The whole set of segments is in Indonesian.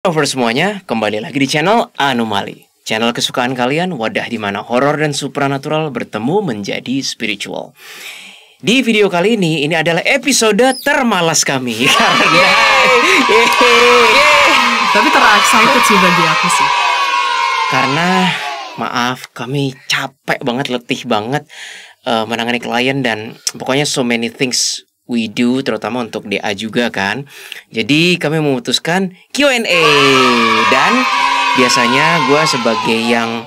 Over semuanya, kembali lagi di channel Anomali. Channel kesukaan kalian, wadah di mana horor dan supranatural bertemu menjadi spiritual. Di video kali ini adalah episode termalas kami. Tapi ter-excited sih bagi aku sih. Karena, maaf, kami capek banget, letih banget menangani klien dan pokoknya so many things we do, terutama untuk DA juga kan. Jadi kami memutuskan Q&A. Dan biasanya gue sebagai yang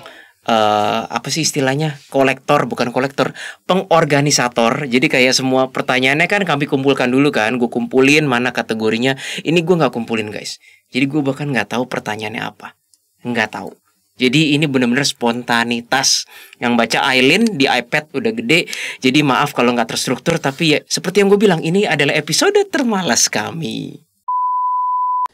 apa sih istilahnya, bukan kolektor, pengorganisator. Jadi kayak semua pertanyaannya kan kami kumpulkan dulu kan. Gue kumpulin mana kategorinya. Ini gue gak kumpulin guys. Jadi gue bahkan gak tahu pertanyaannya apa. Nggak tahu. Jadi ini benar-benar spontanitas. Yang baca Aileen di iPad udah gede. Jadi maaf kalau nggak terstruktur. Tapi ya seperti yang gue bilang, ini adalah episode termalas kami.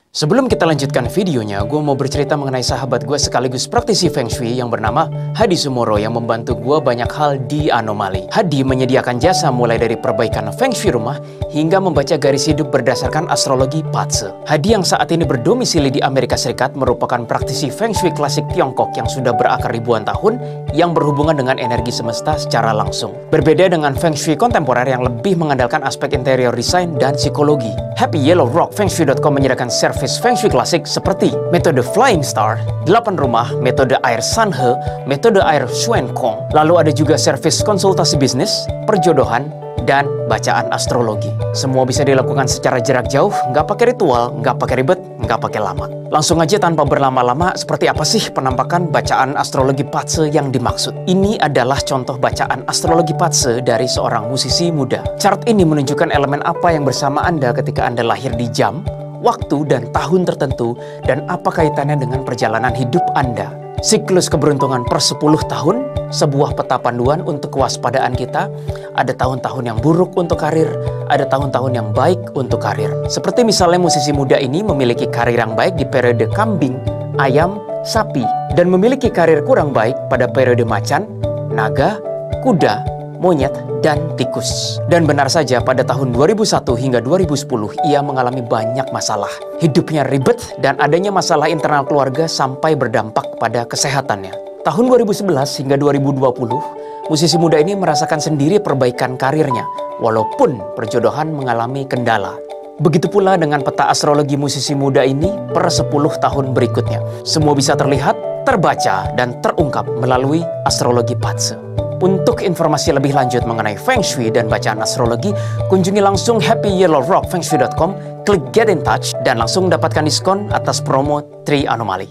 Sebelum kita lanjutkan videonya, gue mau bercerita mengenai sahabat gue sekaligus praktisi Feng Shui yang bernama Hadi Sumoro yang membantu gue banyak hal di Anomali. Hadi menyediakan jasa mulai dari perbaikan Feng Shui rumah hingga membaca garis hidup berdasarkan astrologi Patse. Hadi yang saat ini berdomisili di Amerika Serikat merupakan praktisi Feng Shui klasik Tiongkok yang sudah berakar ribuan tahun yang berhubungan dengan energi semesta secara langsung. Berbeda dengan Feng Shui kontemporer yang lebih mengandalkan aspek interior design dan psikologi. Happy Yellow Rock FengShui.com menyediakan service Feng Shui klasik seperti metode Flying Star, 8 rumah, metode air Sanhe, metode air Shuen Kong. Lalu ada juga servis konsultasi bisnis, perjodohan, dan bacaan astrologi. Semua bisa dilakukan secara jarak jauh, nggak pakai ritual, nggak pakai ribet, nggak pakai lama. Langsung aja tanpa berlama-lama, seperti apa sih penampakan bacaan astrologi Patse yang dimaksud? Ini adalah contoh bacaan astrologi Patse dari seorang musisi muda. Chart ini menunjukkan elemen apa yang bersama Anda ketika Anda lahir di jam, waktu, dan tahun tertentu, dan apa kaitannya dengan perjalanan hidup Anda. Siklus keberuntungan per 10 tahun, sebuah peta panduan untuk kewaspadaan kita. Ada tahun-tahun yang buruk untuk karir, ada tahun-tahun yang baik untuk karir. Seperti misalnya musisi muda ini memiliki karir yang baik di periode kambing, ayam, sapi, dan memiliki karir kurang baik pada periode macan, naga, kuda, monyet, dan tikus. Dan benar saja pada tahun 2001 hingga 2010 ia mengalami banyak masalah. Hidupnya ribet dan adanya masalah internal keluarga sampai berdampak pada kesehatannya. Tahun 2011 hingga 2020, musisi muda ini merasakan sendiri perbaikan karirnya, walaupun perjodohan mengalami kendala. Begitu pula dengan peta astrologi musisi muda ini per 10 tahun berikutnya. Semua bisa terlihat, terbaca, dan terungkap melalui astrologi Patse. Untuk informasi lebih lanjut mengenai Feng Shui dan bacaan astrologi, kunjungi langsung happyyellowrockfengShui.com, klik get in touch, dan langsung dapatkan diskon atas promo Tri Anomali.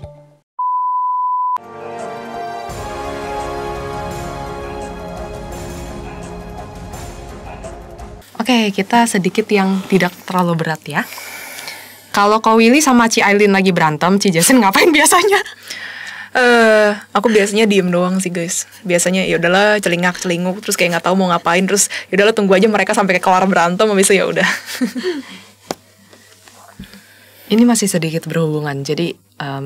Oke, kita sedikit yang tidak terlalu berat ya. Kalau Ko Willy sama Ci Aileen lagi berantem, Ci Jasin ngapain biasanya? Aku biasanya diem doang sih guys. Biasanya ya udahlah celingak-celinguk terus kayak nggak tahu mau ngapain, terus ya udahlah tunggu aja mereka sampai kelar berantem, habis itu ya udah. Ini masih sedikit berhubungan. Jadi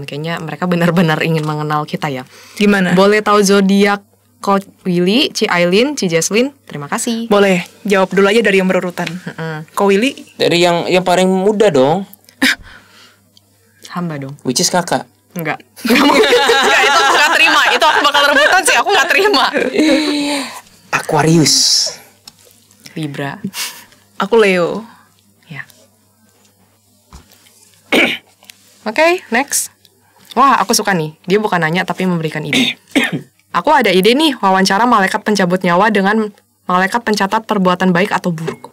kayaknya mereka benar-benar ingin mengenal kita ya. Gimana? Boleh tahu zodiak Ko Willy, Ci Aileen, Ci Jaslyn? Terima kasih. Boleh. Jawab dulu aja dari yang berurutan. Ko Willy? Dari yang paling muda dong. Hamba dong. Which is kakak. Enggak, itu aku gak terima. Itu aku bakal rebutan sih, aku gak terima. Aquarius. Libra. Aku Leo. Ya. Oke, next. Wah, aku suka nih. Dia bukan nanya tapi memberikan ide. Aku ada ide nih, wawancara malaikat pencabut nyawa dengan malaikat pencatat perbuatan baik atau buruk.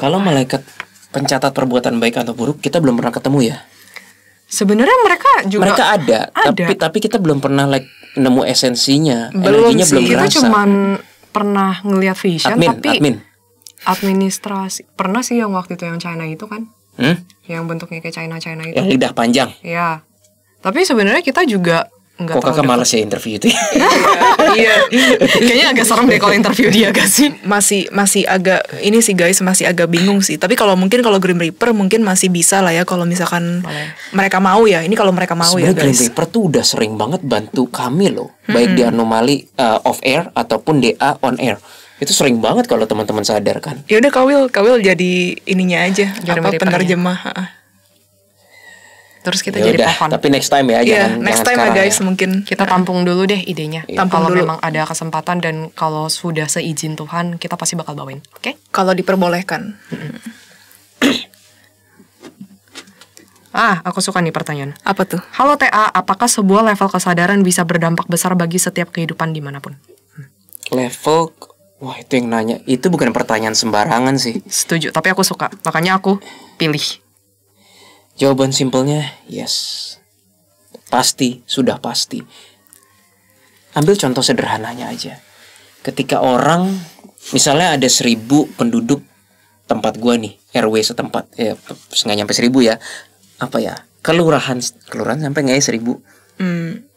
Kalau malaikat pencatat perbuatan baik atau buruk, kita belum pernah ketemu ya. Sebenarnya mereka juga ada. Tapi kita belum pernah nemu esensinya. Belum Energinya sih. belum Kita kerasa. cuman pernah ngelihat vision tapi admin. Administrasi. Pernah sih yang waktu itu yang China itu kan. Yang bentuknya kayak China itu. Yang lidah panjang. Ya. Tapi sebenarnya kita juga enggak Kok kakak malas ya interview itu? Iya. Kayaknya agak serem deh kalau interview dia gak sih? Masih agak ini sih guys, masih agak bingung sih. Tapi kalau Grim Reaper mungkin masih bisa lah ya kalau misalkan mereka mau ya. Ini kalau mereka mau ya Sebenarnya guys. Grim Reaper tuh udah sering banget bantu kami loh. Baik di Anomali off air ataupun DA on air. Itu sering banget kalau teman-teman sadar kan. Ya udah Kawil jadi ininya aja, Grim Reaper penerjemah. Terus kita Ya jadi udah, pohon. tapi next time ya, Iya, jangan next jangan time ya sekarang guys, mungkin Kita tampung dulu deh idenya. Tampung Kalau dulu. memang ada kesempatan dan kalau sudah seizin Tuhan, kita pasti bakal bawain. Oke? kalau diperbolehkan. Aku suka nih pertanyaan. Apa tuh? Halo TA, apakah sebuah level kesadaran bisa berdampak besar bagi setiap kehidupan dimanapun? Level, wah itu yang nanya, itu bukan pertanyaan sembarangan sih. Setuju, tapi aku suka. Makanya aku pilih. Jawaban simpelnya yes. Pasti, sudah pasti. Ambil contoh sederhananya aja. Ketika orang, misalnya ada 1.000 penduduk tempat gua nih, RW setempat, ya nggak nyampe 1.000 ya. Apa ya? Kelurahan sampai nggak ya 1.000?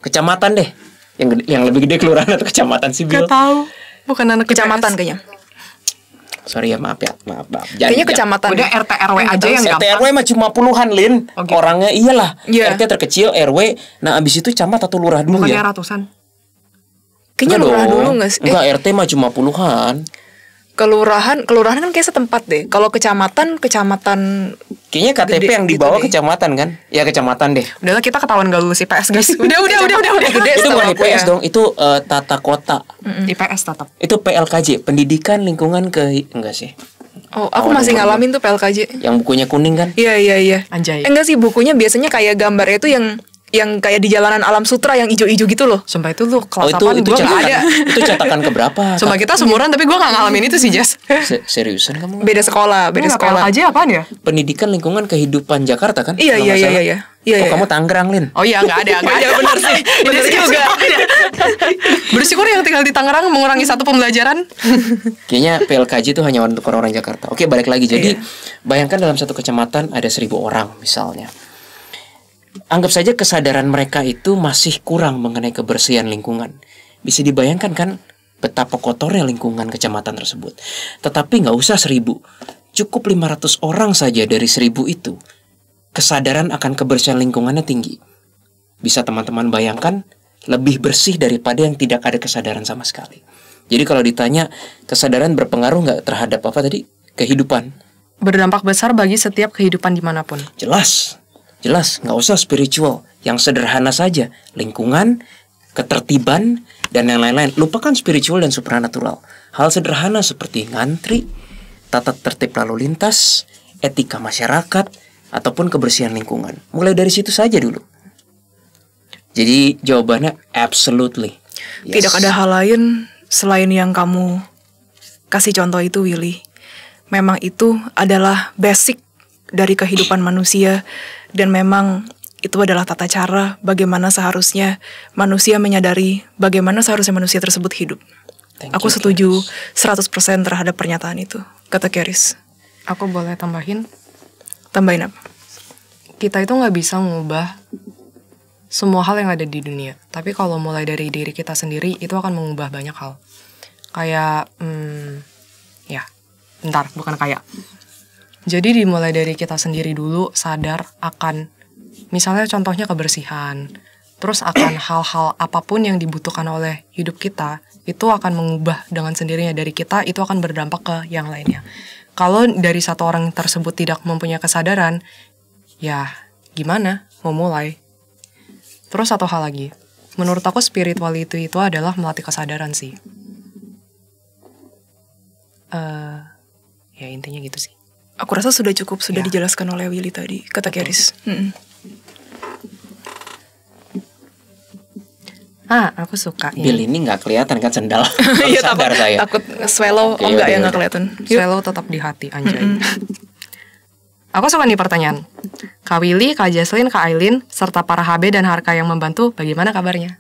Kecamatan deh. Yang lebih gede kelurahan atau kecamatan sih, Bil? Gak tahu. Bukan anak Kecamatan IPS. kayaknya. Sorry ya, maaf ya, maaf. Kayaknya kecamatan. Udah RT RW aja yang RT gampang. RW mah cuma puluhan, Lin. Oh, gitu. Orangnya iyalah. Iya. RT terkecil, RW. Nah, abis itu camat atau lurah dulu Bukannya ya. ratusan. Kayaknya Enggak lurah dong. dulu nggak sih? Enggak, RT mah cuma puluhan. Kelurahan kan kayak setempat deh. Kalau kecamatan Kayaknya KTP Gede yang gitu dibawa deh. kecamatan kan? Ya kecamatan deh. Udahlah kita ketahuan gak lulus IPS guys. Udah. Gede Itu setahu bukan aku IPS ya. dong, itu tata kota. IPS tetap. Itu PLKJ, Pendidikan Lingkungan Enggak sih. Oh, aku masih ngalamin tuh PLKJ. Yang bukunya kuning kan? Iya. Anjay. Enggak sih, bukunya biasanya kayak gambarnya itu yang kayak di jalanan alam sutra yang ijo-ijo gitu loh. Sumpah itu lu Oh, kelas itu apaan? Gue gak cetakan. ada. Itu cetakan keberapa? Sumpah kita seumuran tapi gue gak ngalamin itu sih Jas. Seriusan kamu? Beda sekolah. aja apaan ya? Pendidikan Lingkungan Kehidupan Jakarta kan? Iya. Kalau nggak salah. Iya. Oh, kamu Tangerang, Lin. Oh iya gak ada. Iya benar sih. Benar juga. Bersyukur yang tinggal di Tangerang mengurangi satu pembelajaran. Kayaknya PLKJ itu hanya untuk orang-orang Jakarta. Oke, balik lagi. Jadi, bayangkan dalam satu kecamatan ada 1.000 orang misalnya. Anggap saja kesadaran mereka itu masih kurang mengenai kebersihan lingkungan. Bisa dibayangkan kan betapa kotornya lingkungan kecamatan tersebut. Tetapi nggak usah 1.000. Cukup 500 orang saja dari 1.000 itu. Kesadaran akan kebersihan lingkungannya tinggi. Bisa teman-teman bayangkan lebih bersih daripada yang tidak ada kesadaran sama sekali. Jadi kalau ditanya kesadaran berpengaruh nggak terhadap apa tadi? Kehidupan. Berdampak besar bagi setiap kehidupan dimanapun. Jelas, nggak usah spiritual, yang sederhana saja, lingkungan, ketertiban, dan yang lain-lain. Lupakan spiritual dan supranatural. Hal sederhana seperti ngantri, tata tertib lalu lintas, etika masyarakat, ataupun kebersihan lingkungan. Mulai dari situ saja dulu. Jadi jawabannya absolutely. Yes. Tidak ada hal lain selain yang kamu kasih contoh itu, Willy. Memang itu adalah basic dari kehidupan manusia. Dan memang itu adalah tata cara bagaimana seharusnya manusia menyadari bagaimana seharusnya manusia tersebut hidup. Aku setuju 100% terhadap pernyataan itu, kata Keris. Aku boleh tambahin? Tambahin apa? Kita itu gak bisa mengubah semua hal yang ada di dunia. Tapi kalau mulai dari diri kita sendiri, itu akan mengubah banyak hal. Kayak, bukan kayak. Jadi dimulai dari kita sendiri dulu, sadar akan, misalnya contohnya kebersihan, terus akan hal-hal apapun yang dibutuhkan oleh hidup kita, itu akan mengubah dengan sendirinya dari kita, itu akan berdampak ke yang lainnya. Kalau dari satu orang tersebut tidak mempunyai kesadaran, ya gimana mau mulai? Terus satu hal lagi, menurut aku spirituality itu adalah melatih kesadaran sih. Ya intinya gitu sih. Aku rasa sudah cukup, sudah Ya. dijelaskan oleh Willy tadi, kata Keris. Aku suka Bill ini nggak kelihatan kan sendal. Iya, Sadar saya. takut swallow. Oke, Oh enggak ya, yaudah, nggak kelihatan. Selalu tetap di hati, anjay. Aku suka nih pertanyaan. Kak Willy, Kak Jaslyn, Kak Aileen, serta para HB dan Harka yang membantu, bagaimana kabarnya?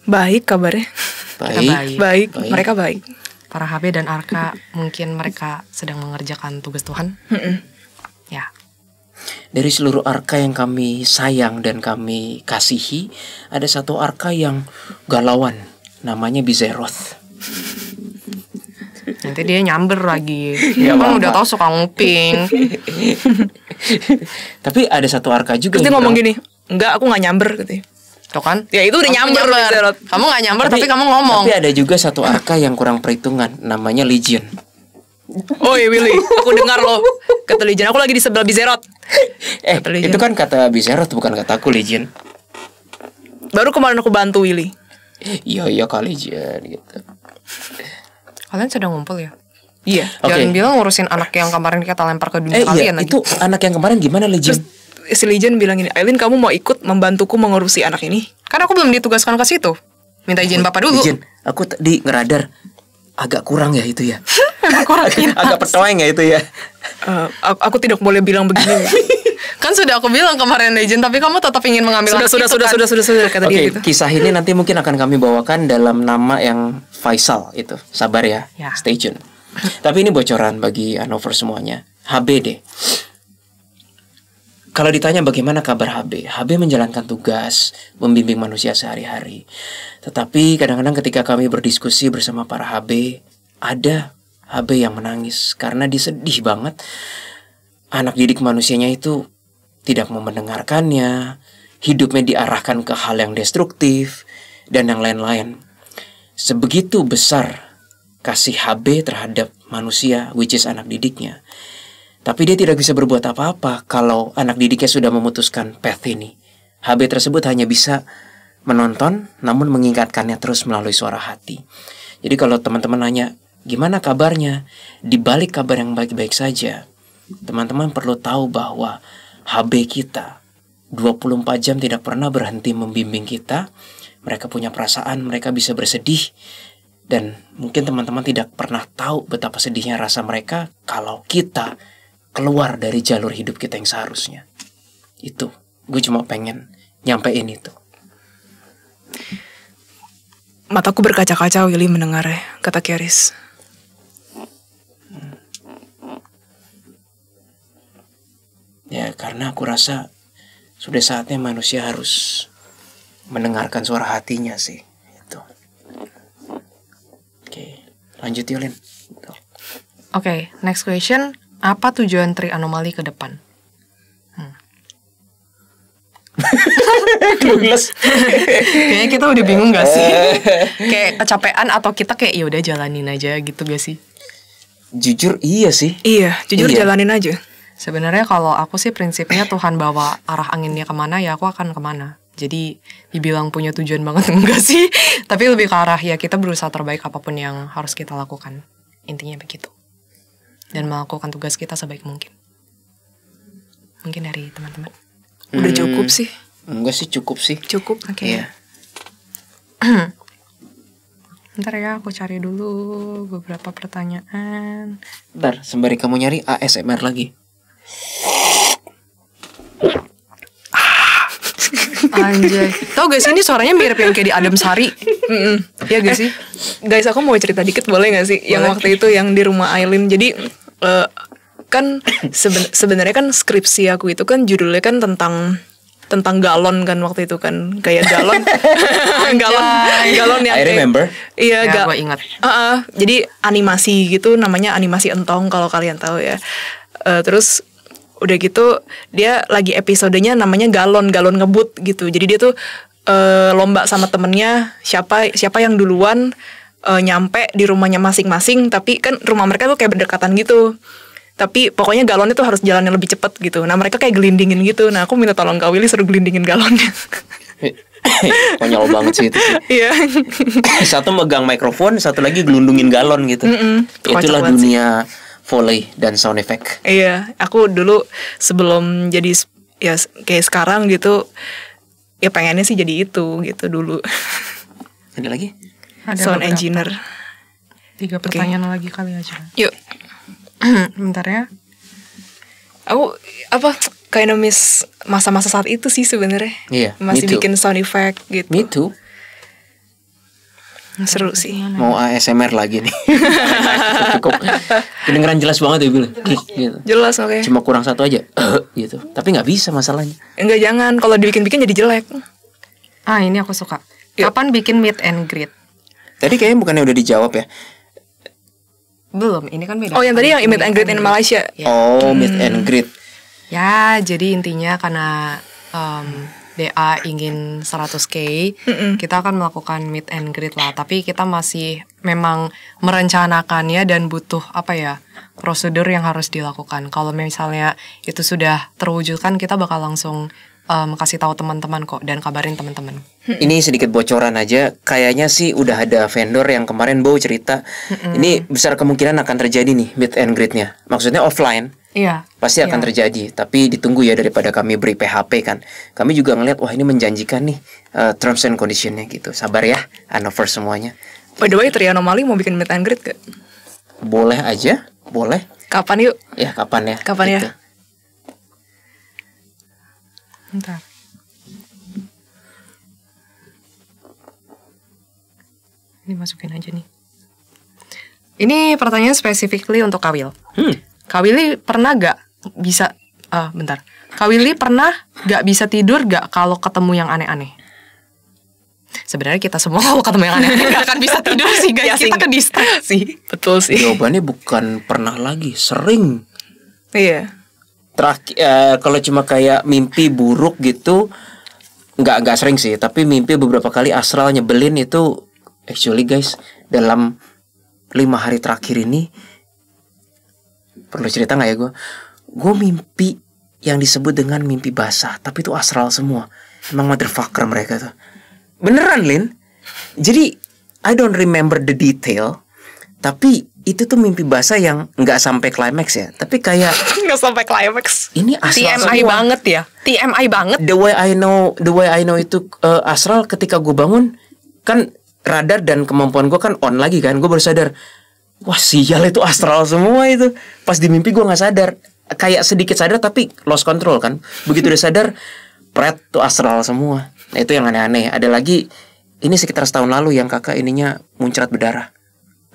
Baik kabarnya. Baik. Baik, mereka baik. Para HB dan Arka, mungkin mereka sedang mengerjakan tugas Tuhan. Ya, Dari seluruh arka yang kami sayang dan kami kasihi, ada satu arka yang galauan, namanya Bizeroth. nanti dia nyamber lagi. Ya, Dia kan apa-apa. udah tahu suka nguping. Tapi ada satu arka juga Terus dia yang ngomong kurang- gini, enggak aku nggak nyamber gitu. Tuh kan? Ya itu udah Kamu nyamber. Zerot. Kamu gak nyamber tapi kamu ngomong. Tapi ada juga satu arka yang kurang perhitungan, namanya Legion. Oh iya Willy, aku dengar loh. Kata Lijan, aku lagi di sebelah Bizerot. Kata Legend. Itu kan kata Biserot bukan kataku, Legend. Baru kemarin aku bantu Willy. Iya kali Jen gitu. Kalian sedang ngumpul ya? Iya. Jangan bilang ngurusin anak yang kemarin kita lempar ke dunia Iya, kalian lagi. itu anak yang kemarin gimana, Legend? Si Legend bilang ini, Aileen kamu mau ikut membantuku mengurusi anak ini? Kan aku belum ditugaskan ke situ. Minta izin bapak dulu. Legend, aku tadi ngeradar agak kurang ya itu ya. Kurang Agak petueng ya itu ya. Aku tidak boleh bilang begini. Kan sudah aku bilang kemarin Legend, tapi kamu tetap ingin mengambil anak itu kan? Sudah kata dia Oke, gitu. kisah ini nanti mungkin akan kami bawakan dalam nama yang Faisal itu. Sabar ya, Ya. stay tune. Tapi ini bocoran bagi Hanover semuanya. HB deh. Kalau ditanya bagaimana kabar HB, HB menjalankan tugas membimbing manusia sehari-hari. Tetapi kadang-kadang ketika kami berdiskusi bersama para HB, ada HB yang menangis karena dia sedih banget. Anak didik manusianya itu tidak mau mendengarkannya, hidupnya diarahkan ke hal yang destruktif, dan yang lain-lain. Sebegitu besar kasih HB terhadap manusia, which is anak didiknya. Tapi dia tidak bisa berbuat apa-apa kalau anak didiknya sudah memutuskan path ini. HB tersebut hanya bisa menonton, namun mengingatkannya terus melalui suara hati. Jadi kalau teman-teman nanya, gimana kabarnya? Di balik kabar yang baik-baik saja, teman-teman perlu tahu bahwa HB kita 24 jam tidak pernah berhenti membimbing kita. Mereka punya perasaan, mereka bisa bersedih. Dan mungkin teman-teman tidak pernah tahu betapa sedihnya rasa mereka kalau kita keluar dari jalur hidup kita yang seharusnya. Itu, gue cuma pengen nyampein itu. Mataku berkaca-kaca Willy mendengarnya, kata Keris. Ya, karena aku rasa sudah saatnya manusia harus mendengarkan suara hatinya sih. Itu. Oke, lanjut Yulin. Oke, next question. Apa tujuan trianomali ke depan? Clueless. Kayaknya kita udah bingung gak sih? Kayak kecapean atau kita kayak ya udah jalanin aja gitu gak sih? Jujur iya sih. Iya, jujur Iya. jalanin aja. Sebenarnya kalau aku sih prinsipnya Tuhan bawa arah anginnya kemana ya aku akan kemana. Jadi dibilang punya tujuan banget enggak sih? Tapi lebih ke arah ya kita berusaha terbaik apapun yang harus kita lakukan. Intinya begitu. Dan melakukan tugas kita sebaik mungkin. Mungkin dari teman-teman. Udah cukup sih. Enggak sih, cukup sih. Cukup. Oke. Iya. Ntar ya aku cari dulu beberapa pertanyaan. Bentar, sembari kamu nyari ASMR lagi. Anjay. Tau gak sih ini suaranya mirip yang kayak di Adem Sari. Iya gak sih? Guys, aku mau cerita dikit boleh gak sih? Yang waktu itu yang di rumah Aileen. Jadi kan sebenarnya kan skripsi aku itu kan judulnya kan tentang galon kan waktu itu kan, kayak galon. galon yang I remember. Iya, Ya, gua ingat. Jadi animasi gitu, namanya animasi entong kalau kalian tahu ya. Terus udah gitu dia lagi episodenya namanya galon ngebut gitu. Jadi dia tuh lomba sama temennya siapa yang duluan nyampe di rumahnya masing-masing, tapi kan rumah mereka tuh kayak berdekatan gitu. Tapi pokoknya galonnya tuh harus jalannya lebih cepet gitu. Nah mereka kayak gelindingin gitu. Nah aku minta tolong Kak Willy suruh gelindingin galonnya. Konyol banget sih itu sih. Iya. Satu megang mikrofon, satu lagi gelundungin galon gitu. Kocak Itulah banget sih. dunia volley dan sound effect. Iya, aku dulu sebelum jadi ya kayak sekarang gitu, ya pengennya sih jadi itu gitu dulu. Ada lagi? Sound beberapa. engineer. 3 pertanyaan lagi kali aja. Yuk, Bentar ya. aku kayak miss masa-masa saat itu sih sebenarnya. Iya, Masih me too. bikin sound effect gitu. Me too. Seru sih. Mau ASMR lagi nih. Cukup. Kedengeran jelas banget ya Bil. Gitu. Jelas oke. Cuma kurang satu aja. Gitu. Tapi nggak bisa masalahnya. Enggak, jangan, kalau dibikin-bikin jadi jelek. Ah ini aku suka. Yuk. Kapan bikin meet and greet? Tadi kayaknya bukannya udah dijawab ya. Belum, ini kan beda. Oh, yang tadi yang meet and greet in Malaysia. Ya. Oh, meet and greet. Ya, jadi intinya karena DA ingin 100K, kita akan melakukan meet and greet lah. Tapi kita masih memang merencanakannya dan butuh prosedur yang harus dilakukan. Kalau misalnya itu sudah terwujudkan, kita bakal langsung kasih tahu teman-teman kok dan kabarin teman-teman. Ini sedikit bocoran aja, kayaknya sih udah ada vendor yang kemarin Bow cerita, ini besar kemungkinan akan terjadi nih meet and greet-nya. Maksudnya offline. Iya. Pasti akan terjadi, tapi ditunggu ya daripada kami beri PHP kan. Kami juga ngeliat wah ini menjanjikan nih terms and condition-nya gitu. Sabar ya, Hanover semuanya. By the way, Trianomali mau bikin meet and greet gak? Boleh aja, boleh. Kapan yuk? Ya kapan ya? Kapan ya? Gitu. Bentar. Ini masukin aja nih. Ini pertanyaan specifically untuk Kak Will. Kak Willy pernah gak bisa bentar. Kak Willy pernah gak bisa tidur gak kalau ketemu yang aneh-aneh? Sebenarnya kita semua kalau ketemu yang aneh-aneh gak akan bisa tidur sih guys. Kita ke distraksi. Betul sih. Jawabannya bukan pernah lagi, sering. Iya. Terakhir kalau cuma kayak mimpi buruk gitu nggak sering sih, tapi mimpi beberapa kali astral nyebelin itu actually guys dalam 5 hari terakhir ini. Perlu cerita nggak ya gue mimpi yang disebut dengan mimpi basah, tapi itu astral semua. Emang motherfucker mereka tuh beneran Lin. Jadi I don't remember the detail, tapi itu tuh mimpi basah yang nggak sampai klimaks ya, tapi kayak Nggak sampai climax. ini astral TMI semua. banget ya. TMI banget. The way I know itu astral ketika gue bangun kan radar dan kemampuan gue kan on lagi kan, gue baru sadar wah sial itu astral semua itu. Pas di mimpi gue nggak sadar, kayak sedikit sadar tapi lost control kan. Begitu udah sadar, pret tuh astral semua. Nah itu yang aneh-aneh. Ada lagi ini sekitar setahun lalu yang kakak ininya muncrat berdarah.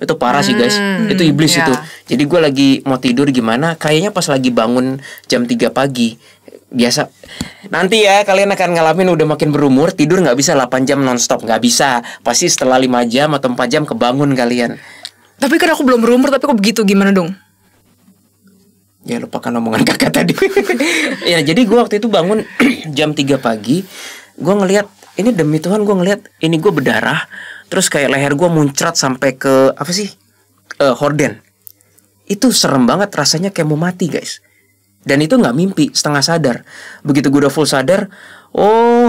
Itu parah sih guys, itu iblis ya. itu. Jadi gue lagi mau tidur gimana, kayaknya pas lagi bangun jam 3 pagi. Biasa nanti ya kalian akan ngalamin udah makin berumur, tidur gak bisa 8 jam nonstop, gak bisa. Pasti setelah 5 jam atau 4 jam kebangun kalian. Tapi kan aku belum berumur, tapi kok begitu, gimana dong? Ya lupakan omongan kakak tadi. Ya jadi gue waktu itu bangun jam 3 pagi. Gue ngelihat, ini demi Tuhan gue ngelihat ini gue berdarah. Terus kayak leher gue muncrat sampai ke apa sih horden. Itu serem banget, rasanya kayak mau mati guys. Dan itu nggak mimpi, setengah sadar. Begitu gue udah full sadar, oh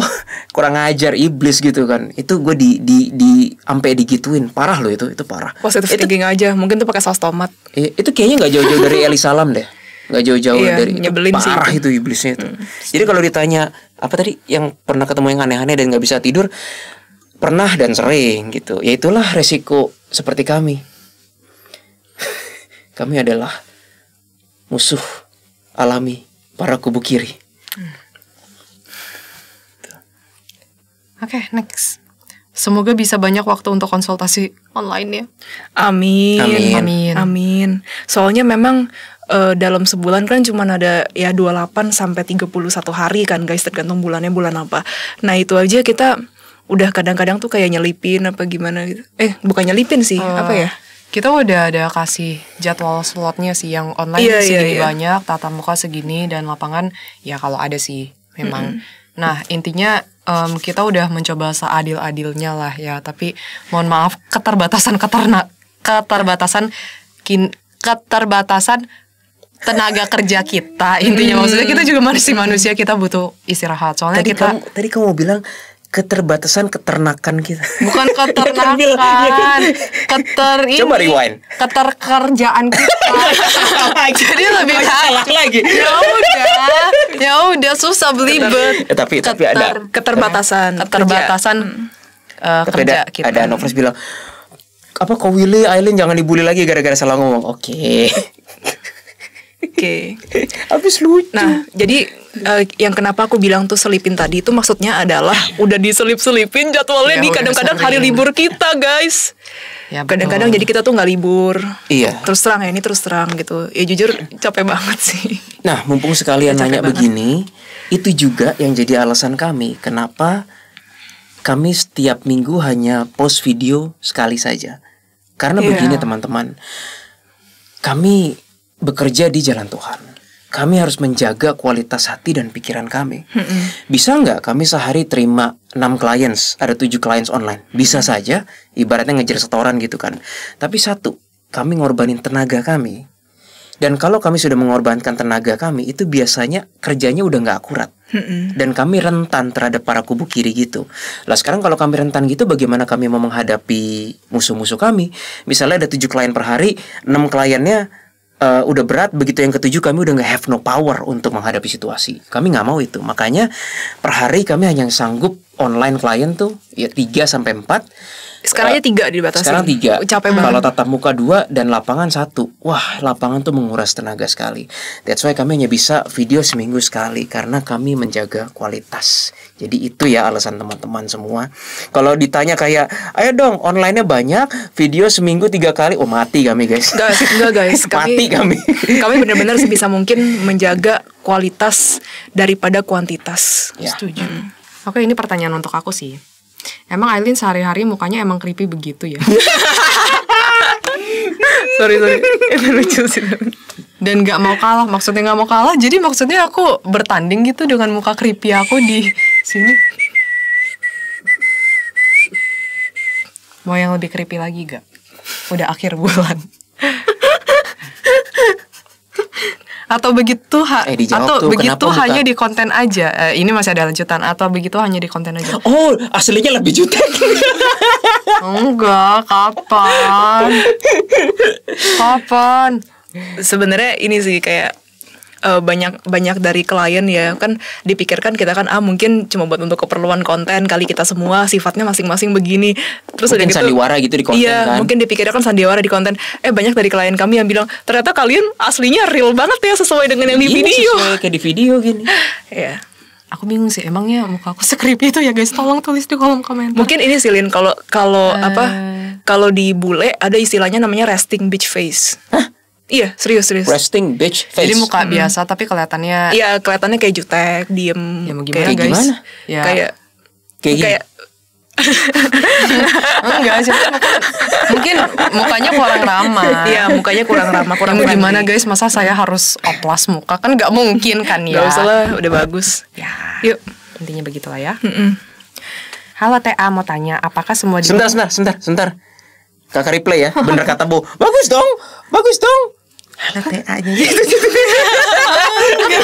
kurang ajar iblis gitu kan. Itu gue di sampai digituin, parah loh itu parah. Positive thinking aja, mungkin tuh pakai saus tomat. Itu kayaknya nggak jauh-jauh dari Eli Salam deh. Nggak jauh-jauh Iya, dari itu, nyebelin sih parah itu. itu iblisnya itu. Jadi kalau ditanya apa tadi yang pernah ketemu yang aneh-aneh dan nggak bisa tidur, pernah dan sering gitu. Ya itulah resiko seperti kami. Kami adalah musuh alami para kubu kiri. Oke, next. Semoga bisa banyak waktu untuk konsultasi online ya. Amin. Amin. Amin. Soalnya memang dalam sebulan kan cuma ada ya 28 sampai 31 hari kan guys, tergantung bulannya bulan apa. Nah, itu aja kita udah kadang-kadang tuh kayak nyelipin apa gimana gitu. Bukan nyelipin sih, apa ya? Kita udah ada kasih jadwal slotnya sih, yang online Iya, segini iya. banyak, tatap muka segini, dan lapangan ya kalau ada sih memang. Nah intinya kita udah mencoba seadil-adilnya lah ya, tapi mohon maaf keterbatasan tenaga kerja kita. Intinya maksudnya kita juga masih manusia, kita butuh istirahat. Soalnya Tadi kamu bilang keterbatasan keternakan kita. bukan keternakan, Coba rewind. keterkerjaan kita. Jadi lebih Salah lagi. ya udah susah belibet. Tapi ada Keterbatasan. tapi kerja ada kita. ada Novres bilang apa kau Willy Aileen jangan dibully lagi gara-gara salah ngomong. Oke. Oke. Habis lucu. Nah, jadi yang kenapa aku bilang tuh selipin tadi itu maksudnya adalah udah diselip-selipin jadwalnya Ya, di udah kadang-kadang hari sering. libur kita, guys. Ya, betul. Kadang-kadang jadi kita tuh nggak libur. Iya. Terus terang ya, ini terus terang gitu. Ya jujur capek banget sih. Nah, mumpung sekalian Capek nanya banget. begini, itu juga yang jadi alasan kami kenapa kami setiap minggu hanya post video sekali saja. Karena Iya. begini teman-teman, kami bekerja di jalan Tuhan. Kami harus menjaga kualitas hati dan pikiran kami. Bisa nggak kami sehari terima 6 clients, ada 7 clients online? Bisa saja, ibaratnya ngejar setoran gitu kan. Tapi satu, kami ngorbanin tenaga kami. Dan kalau kami sudah mengorbankan tenaga kami, itu biasanya kerjanya udah nggak akurat. Dan kami rentan terhadap para kubu kiri gitu. Lah sekarang kalau kami rentan gitu, bagaimana kami mau menghadapi musuh-musuh kami? Misalnya ada 7 klien per hari, 6 kliennya udah berat, begitu yang ke-7 kami udah nggak have no power untuk menghadapi situasi. Kami nggak mau itu. Makanya per hari kami hanya sanggup online klien tuh ya 3-4. Sekarang aja 3 dibatasi. Sekarang 3. Capek banget. Kalau tatap muka 2 dan lapangan 1. Wah, lapangan tuh menguras tenaga sekali. That's why kami hanya bisa video seminggu sekali, karena kami menjaga kualitas. Jadi itu ya alasan teman-teman semua. Kalau ditanya kayak, ayo dong online-nya banyak, video seminggu 3 kali, oh mati kami guys. Enggak guys, Mati kami. Kami benar-benar sebisa mungkin menjaga kualitas daripada kuantitas. Ya. Setuju. Oke, ini pertanyaan untuk aku sih. Emang Aileen sehari-hari mukanya emang creepy begitu ya? sorry itu lucu sih. Dan nggak mau kalah, maksudnya nggak mau kalah, jadi maksudnya aku bertanding gitu dengan muka creepy aku di sini. Mau yang lebih creepy lagi gak? Udah akhir bulan. Atau begitu dijawab atau tuh, begitu kenapa hanya bukan? di konten aja. Ini masih ada lanjutan. Atau begitu hanya di konten aja. Oh, aslinya lebih jutek. Enggak, kapan? Kapan? Sebenarnya ini sih kayak banyak dari klien ya kan dipikirkan kita kan mungkin cuma buat untuk keperluan konten kali, kita semua sifatnya masing-masing begini, terus Mungkin udah gitu sandiwara gitu di konten iya, kan. mungkin dipikirkan sandiwara di konten. Banyak dari klien kami yang bilang ternyata kalian aslinya real banget ya, sesuai dengan yang di Ini video. sesuai kayak di video gini. Ya Aku bingung sih, emangnya muka aku se-creepy itu ya guys? Tolong tulis di kolom komentar. mungkin ini sih Lin, kalau kalau di bule ada istilahnya namanya resting bitch face. Iya, serius. Resting bitch face. Jadi muka biasa tapi kelihatannya Iya, kelihatannya kayak jutek, diem. ya mau gimana Kayak guys? gimana? Ya. Kayak gini. Enggak sih, mungkin mukanya kurang ramah. Iya, mukanya kurang ramah, kurang Mau friendly. gimana guys? Masa saya harus oplas muka? Kan nggak mungkin kan ya. Gak usah lah, udah bagus. Ya. Yuk. Intinya begitulah ya. Halo TA, mau tanya, apakah semua Sebentar. Kakak replay ya. Bener kata Bo. Bagus dong. Halo TA-nya.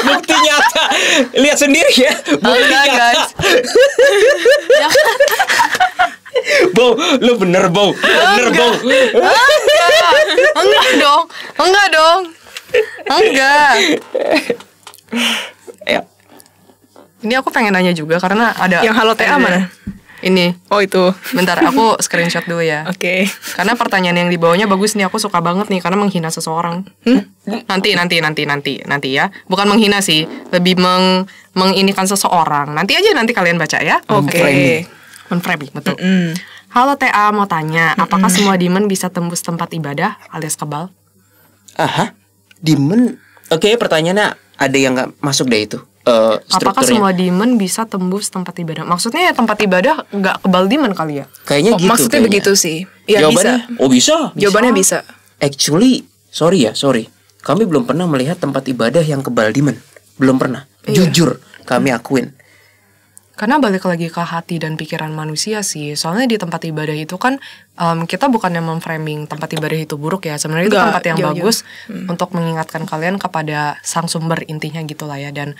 Bukti nyata. Lihat sendiri ya. Bukti Enggak, nyata. guys. Ya. Bo, lu bener Bo. Bener Bo. Enggak dong. Ya. Ini aku pengen nanya juga karena ada Yang halo TA mana? Ini. Oh itu. Bentar, aku screenshot dulu ya. Oke. Karena pertanyaan yang di bawahnya bagus nih, aku suka banget nih karena menghina seseorang. Nanti ya. Bukan menghina sih, lebih menginikan seseorang. Nanti kalian baca ya. Oke. Menframing, betul. Halo TA, mau tanya, apakah semua demon bisa tembus tempat ibadah alias kebal? Aha. Demon. Oke, pertanyaannya ada yang nggak masuk deh itu. Apakah Strukturnya. semua demon bisa tembus tempat ibadah? Maksudnya ya tempat ibadah nggak kebal demon kali ya? Kayaknya gitu. Maksudnya kayaknya. begitu sih. Iya bisa. Jawabannya, oh bisa. Jawabannya bisa. Actually, sorry. Kami belum pernah melihat tempat ibadah yang kebal demon. Belum pernah. Jujur, kami akuin. Karena balik lagi ke hati dan pikiran manusia sih. Soalnya di tempat ibadah itu kan kita bukannya memframing tempat ibadah itu buruk ya. Sebenarnya itu Enggak, tempat yang jauh-jauh. bagus untuk mengingatkan kalian kepada sang sumber, intinya gitulah ya. Dan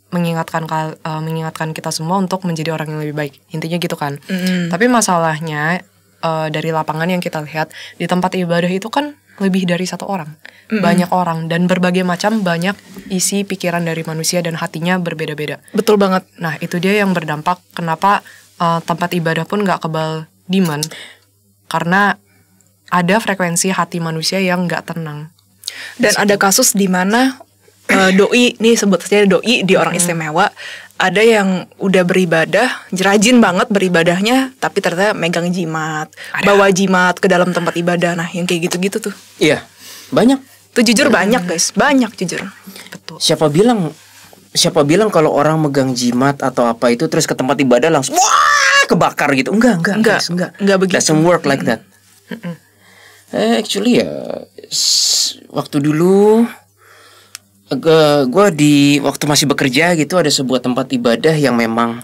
mengingatkan kita semua untuk menjadi orang yang lebih baik. Intinya gitu kan. Tapi masalahnya dari lapangan yang kita lihat di tempat ibadah itu kan lebih dari satu orang, banyak orang, dan berbagai macam banyak isi pikiran dari manusia dan hatinya berbeda-beda. Betul banget. Nah itu dia yang berdampak kenapa tempat ibadah pun gak kebal demon. Karena ada frekuensi hati manusia yang gak tenang. Dan ada kasus di mana doi, nih sebut saja doi di orang istimewa, ada yang udah beribadah, rajin banget beribadahnya, tapi ternyata megang jimat, bawa jimat ke dalam tempat ibadah. Nah yang kayak gitu-gitu tuh. Iya, banyak. Tuh jujur banyak guys, banyak jujur. Betul. Siapa bilang kalau orang megang jimat atau apa itu terus ke tempat ibadah langsung wah kebakar gitu? Enggak, guys, enggak begitu. Doesn't work like that. Actually ya, waktu dulu gue waktu masih bekerja gitu ada sebuah tempat ibadah yang memang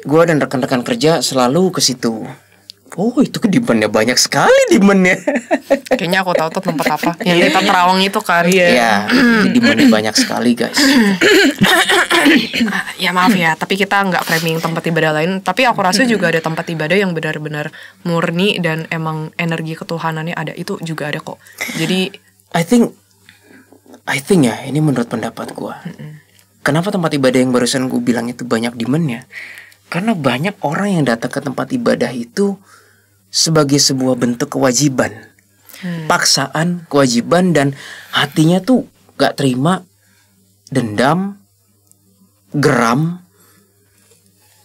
gue dan rekan-rekan kerja selalu ke situ Oh, itu demandnya banyak sekali demandnya. Kayaknya aku tahu tuh tempat apa. Yang kita terawang itu kan. Iya, demandnya banyak sekali guys. Ya maaf ya, tapi kita nggak framing tempat ibadah lain. Tapi aku rasa juga ada tempat ibadah yang benar-benar murni dan emang energi ketuhanannya ada, itu juga ada kok. Jadi I think ya, ini menurut pendapat gue. Kenapa tempat ibadah yang barusan gue bilang itu banyak demandnya? Karena banyak orang yang datang ke tempat ibadah itu sebagai sebuah bentuk kewajiban, paksaan, kewajiban, dan hatinya tuh gak terima, dendam, geram.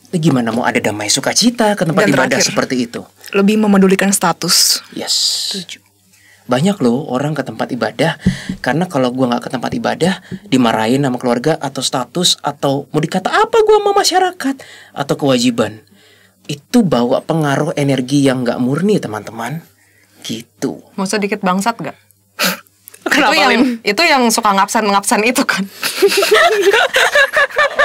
Itu gimana mau ada damai sukacita ke tempat Dan ibadah terakhir, seperti itu? lebih memedulikan status. Yes. Banyak loh orang ke tempat ibadah karena kalau gue nggak ke tempat ibadah dimarahin sama keluarga atau status atau mau dikata apa gue sama masyarakat atau kewajiban. Itu bawa pengaruh energi yang nggak murni teman-teman. Gitu. mau sedikit bangsat gak? Kenapa, Itu yang suka ngabsen itu kan.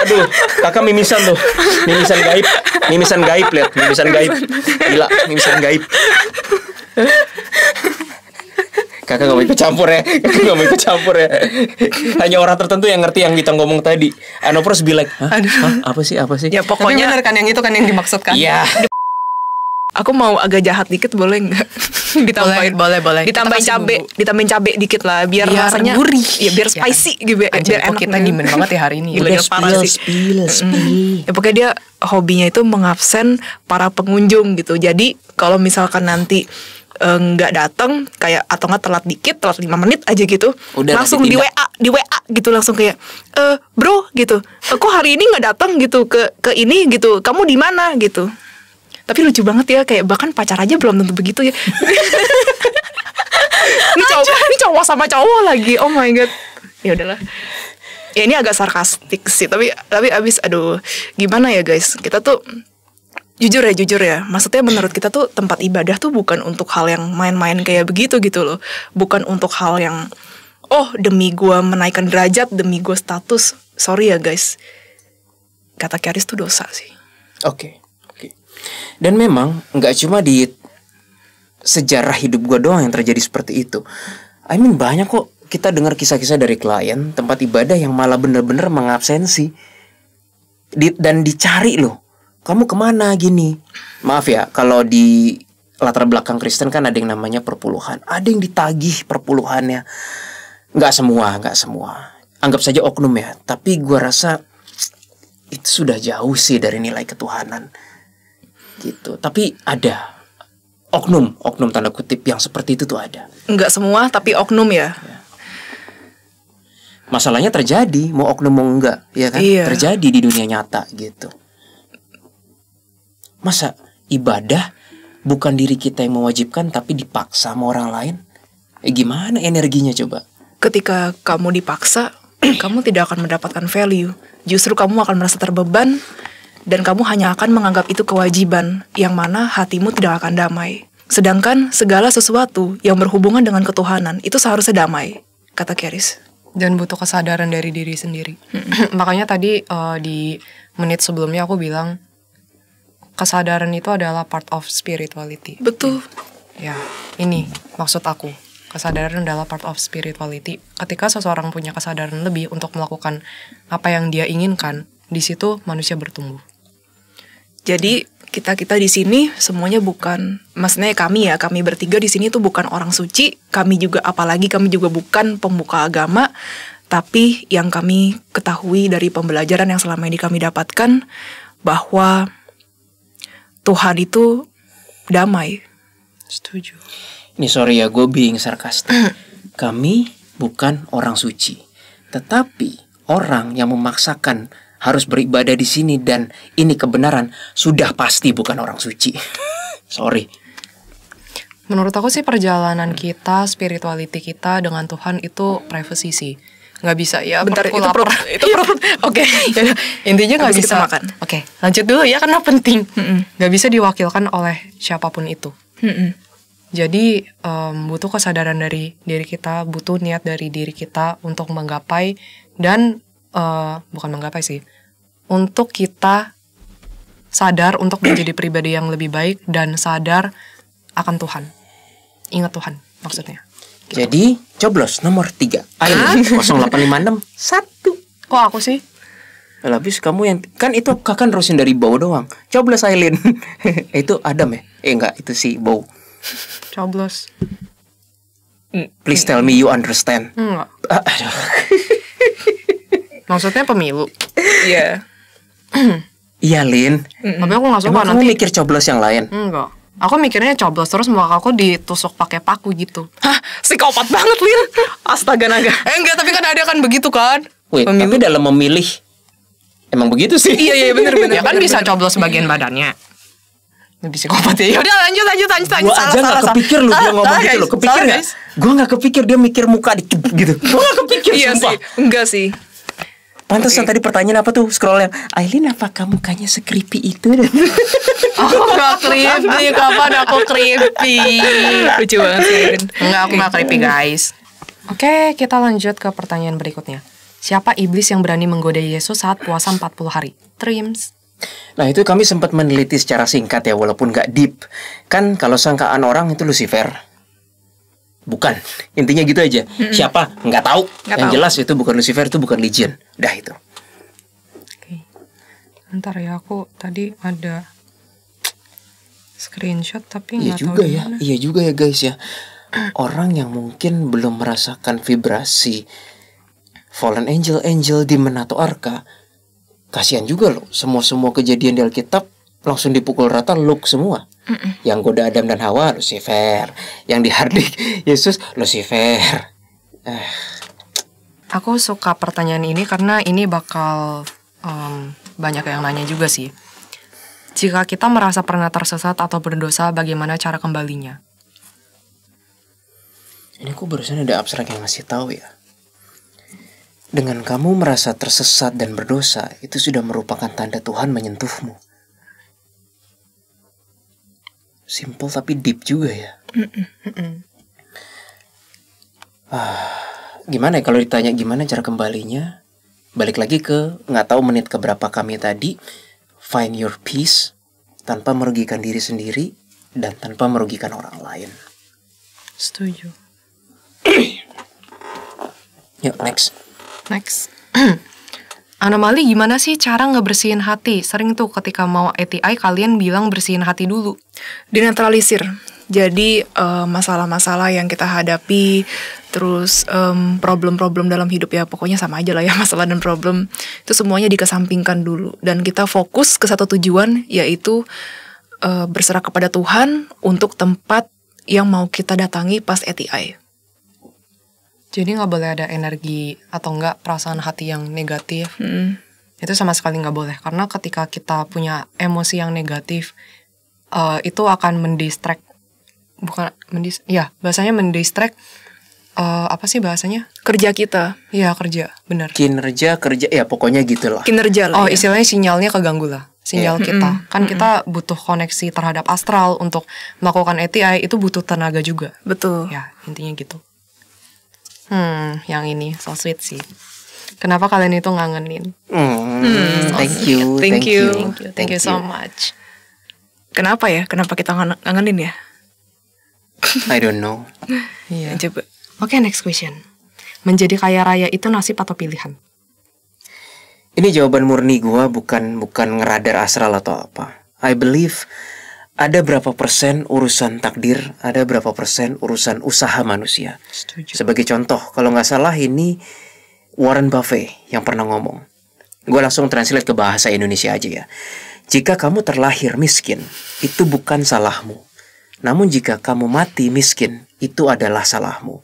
Aduh, kakak mimisan tuh. Mimisan gaib. Mimisan gaib, lihat. Mimisan gaib. Gila, mimisan gaib. Kakak gak mau ikut campur ya. Kakak gak mau ikut campur ya. Hanya orang tertentu yang ngerti yang kita ngomong tadi. Anopros be like, hah? Apa sih? Ya Tapi pokoknya bener kan yang itu kan yang dimaksudkan. Iya. aku mau agak jahat dikit, boleh nggak? Ditambahin Boleh. Ditambahin Kita kasih cabe, bumbu. ditambahin cabe dikit lah biar rasanya gurih. ya biar Ya kan? spicy gitu, biar Anjir, kok enak. kita men. demand banget ya hari ini. Gila, Udah dia parah sih. spill. Ya pokoknya dia hobinya itu mengabsen para pengunjung gitu. Jadi kalau misalkan nanti nggak datang kayak atau nggak telat 5 menit aja gitu, Udah, langsung nanti di WA gitu, langsung kayak bro gitu, kok hari ini nggak datang gitu ke ini gitu, kamu di mana gitu. Tapi lucu banget ya, kayak bahkan pacar aja belum tentu begitu ya. Ini cowok sama cowok lagi, oh my god. Ya udahlah. Ya ini agak sarkastik sih, tapi abis aduh gimana ya guys, kita tuh jujur ya, maksudnya menurut kita tuh tempat ibadah tuh bukan untuk hal yang main-main kayak begitu gitu loh, bukan untuk hal yang demi gue menaikkan derajat, demi gue status. Sorry ya guys, kata Karis tuh dosa sih. Oke. Dan memang nggak cuma di sejarah hidup gue doang yang terjadi seperti itu. I mean banyak kok kita dengar kisah-kisah dari klien tempat ibadah yang malah bener-bener mengabsensi dan dicari loh. Kamu kemana gini? Maaf ya, kalau di latar belakang Kristen kan ada yang namanya perpuluhan. Ada yang ditagih perpuluhannya. Nggak semua. Anggap saja oknum ya. Tapi gue rasa itu sudah jauh sih dari nilai ketuhanan. Gitu. Tapi ada oknum tanda kutip yang seperti itu tuh ada. Nggak semua, tapi oknum ya. Masalahnya terjadi, mau oknum mau enggak, ya kan? Iya. Terjadi di dunia nyata gitu. Masa ibadah bukan diri kita yang mewajibkan tapi dipaksa sama orang lain? Gimana energinya coba? Ketika kamu dipaksa, kamu tidak akan mendapatkan value. Justru kamu akan merasa terbeban dan kamu hanya akan menganggap itu kewajiban, yang mana hatimu tidak akan damai. Sedangkan segala sesuatu yang berhubungan dengan ketuhanan itu seharusnya damai, kata Karis. Dan butuh kesadaran dari diri sendiri. Makanya tadi di menit sebelumnya aku bilang kesadaran itu adalah part of spirituality. Betul. Ya, ini maksud aku. Kesadaran adalah part of spirituality. Ketika seseorang punya kesadaran lebih untuk melakukan apa yang dia inginkan, di situ manusia bertumbuh. Jadi kita di sini semuanya bukan, maksudnya kami bertiga di sini tuh bukan orang suci. Kami juga bukan pembuka agama. Tapi yang kami ketahui dari pembelajaran yang selama ini kami dapatkan bahwa Tuhan itu damai. Setuju. Ini sorry ya, gue being sarkastik. Kami bukan orang suci, tetapi orang yang memaksakan harus beribadah di sini dan ini kebenaran sudah pasti bukan orang suci. Sorry. Menurut aku sih perjalanan kita, spirituality kita dengan Tuhan itu privacy sih. Nggak bisa ya. Bentar, perutku itu lapar. itu perut. Oke, intinya nggak Habis bisa kita makan. Oke, lanjut dulu ya karena penting. Nggak bisa diwakilkan oleh siapapun itu. Jadi butuh kesadaran dari diri kita, butuh niat dari diri kita untuk menggapai dan bukan menggapai sih, untuk kita sadar untuk menjadi pribadi yang lebih baik, dan sadar akan Tuhan. Ingat Tuhan maksudnya. Jadi coblos nomor 3 Aileen 0856 1. Kok aku sih? Habis kamu yang kan itu kakak nerusin dari Bow doang. Coblos Aileen. Itu Adam ya? Enggak, itu si Bow. Coblos. Please tell me you understand. Enggak. Aduh. Maksudnya pemilu. Iya. Iya, Lin. Tapi aku gak suka Emang kamu nanti. mikir coblos yang lain? Enggak. Aku mikirnya coblos terus muka aku ditusuk pakai paku gitu. Hah, psikopat banget, Lin. Astaga naga. Enggak, tapi kan ada kan begitu kan? Wait, tapi dalam memilih emang begitu sih? Iya, bener. Ya kan bisa coblos bagian badannya. Lebih psikopat ya. Yaudah lanjut. Gua aja gak kepikir lu dia ngomong gitu loh. Kepikir gak? Gue gak kepikir dia mikir muka dicubuk gitu. Gue gak kepikir, Iya sumpah. sih, enggak sih. Pantesan tadi pertanyaan apa tuh? Scroll yang Aileen, apakah mukanya se-creepy itu? Aku gak creepy. Kapan aku creepy? Lucu banget sih, Lin. Enggak, aku gak creepy guys. Oke, kita lanjut ke pertanyaan berikutnya. Siapa iblis yang berani menggoda Yesus saat puasa 40 hari? Trims. Nah itu kami sempat meneliti secara singkat ya, walaupun gak deep. Kan kalau sangkaan orang itu Lucifer. Bukan, intinya gitu aja. Siapa? Nggak tahu. Nggak Yang tahu. jelas itu bukan Lucifer, itu bukan Legion. Dah itu. Oke. Bentar ya, aku tadi ada screenshot tapi Iya nggak tahu juga di ya, mana. iya juga ya guys ya. Orang yang mungkin belum merasakan vibrasi fallen angel, demon atau arka, kasihan juga loh. Semua kejadian di Alkitab langsung dipukul rata Luke semua. Yang goda Adam dan Hawa Lucifer, yang dihardik Yesus Lucifer. Aku suka pertanyaan ini karena ini bakal banyak yang nanya juga sih. Jika kita merasa pernah tersesat atau berdosa, bagaimana cara kembalinya? Ini kok barusan ada abstrak yang ngasih tahu ya. Dengan kamu merasa tersesat dan berdosa, itu sudah merupakan tanda Tuhan menyentuhmu. Simple tapi deep juga ya. Gimana ya kalau ditanya gimana cara kembalinya? Balik lagi ke nggak tahu menit keberapa kami tadi. Find your peace tanpa merugikan diri sendiri dan tanpa merugikan orang lain. Setuju. Yuk next. Next. Anomali, gimana sih cara ngebersihin hati? Sering tuh ketika mau ATI kalian bilang bersihin hati dulu. Dinetralisir. Jadi masalah-masalah yang kita hadapi, terus problem-problem dalam hidup ya pokoknya sama aja lah ya, masalah dan problem itu semuanya dikesampingkan dulu dan kita fokus ke satu tujuan, yaitu berserah kepada Tuhan untuk tempat yang mau kita datangi pas ATI. Jadi nggak boleh ada energi atau enggak perasaan hati yang negatif. Itu sama sekali nggak boleh, karena ketika kita punya emosi yang negatif, itu akan mendistract, bahasanya mendistract, apa sih bahasanya? Kerja kita, Iya, kerja, benar. Kinerja kerja ya pokoknya gitulah. kinerja lah Oh, ya. istilahnya sinyalnya keganggu lah. Sinyal kita. Kan kita butuh koneksi terhadap astral untuk melakukan ATI, itu butuh tenaga juga. Betul. Ya, intinya gitu. Yang ini so sweet sih. Kenapa kalian itu ngangenin? Thank you. Thank you. Thank you so much. Kenapa ya? Kenapa kita ngangenin ya? I don't know. Iya. Coba. Oke, next question. Menjadi kaya raya itu nasib atau pilihan? Ini jawaban murni gua, bukan ngeradar astral atau apa. I believe ada berapa persen urusan takdir, ada berapa persen urusan usaha manusia. Setuju. Sebagai contoh, kalau nggak salah ini Warren Buffett yang pernah ngomong. Gue langsung translate ke bahasa Indonesia aja ya. Jika kamu terlahir miskin, itu bukan salahmu. Namun jika kamu mati miskin, itu adalah salahmu.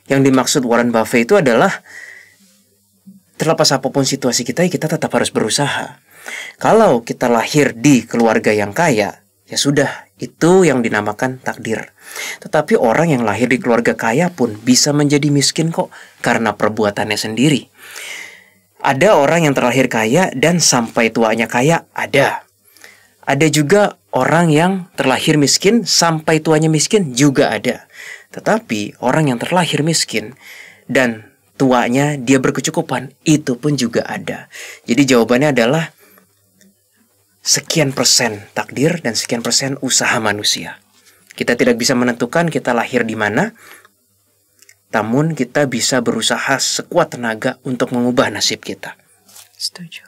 Yang dimaksud Warren Buffett itu adalah terlepas apapun situasi kita, kita tetap harus berusaha. Kalau kita lahir di keluarga yang kaya, ya sudah, itu yang dinamakan takdir. Tetapi orang yang lahir di keluarga kaya pun bisa menjadi miskin kok karena perbuatannya sendiri. Ada orang yang terlahir kaya dan sampai tuanya kaya, ada. Ada juga orang yang terlahir miskin sampai tuanya miskin, juga ada. Tetapi orang yang terlahir miskin dan tuanya dia berkecukupan, itu pun juga ada. Jadi jawabannya adalah sekian persen takdir dan sekian persen usaha manusia. Kita tidak bisa menentukan kita lahir di mana, namun kita bisa berusaha sekuat tenaga untuk mengubah nasib kita. Setuju.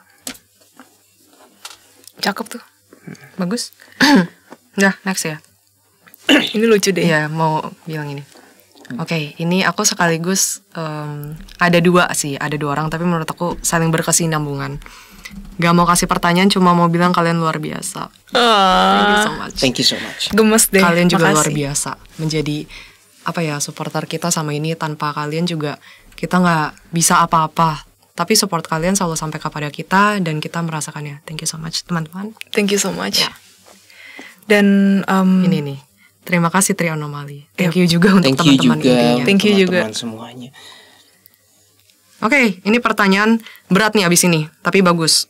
Cakep tuh. Bagus. Udah, next ya. Ini lucu deh. Iya, mau bilang ini. Oke, ini aku sekaligus ada dua orang, tapi menurut aku saling berkesinambungan. Gak mau kasih pertanyaan, cuma mau bilang kalian luar biasa. Thank you so much. Thank you so much. Gemes deh. Kalian juga Makasih. luar biasa. Menjadi supporter kita sama ini. Tanpa kalian juga kita nggak bisa apa-apa. Tapi support kalian selalu sampai kepada kita dan kita merasakannya. Thank you so much, teman-teman. Thank you so much. Ya. Dan Ini nih. Terima kasih Tri Anomali. Thank you juga untuk Thank you teman-teman juga idenya. untuk Thank you juga. teman-teman semuanya. Oke, ini pertanyaan berat nih abis ini, tapi bagus.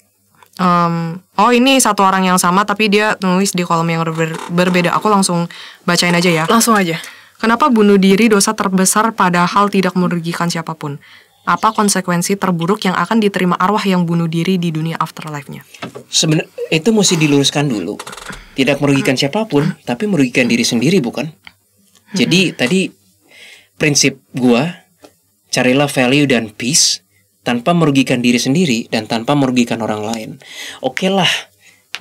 Ini satu orang yang sama, tapi dia tulis di kolom yang berbeda. Aku langsung bacain aja ya. langsung aja. Kenapa bunuh diri dosa terbesar padahal tidak merugikan siapapun? Apa konsekuensi terburuk yang akan diterima arwah yang bunuh diri di dunia afterlife-nya? Sebenarnya itu mesti diluruskan dulu. Tidak merugikan siapapun, tapi merugikan diri sendiri, bukan? Jadi tadi prinsip gua, carilah value dan peace tanpa merugikan diri sendiri dan tanpa merugikan orang lain. Oke lah,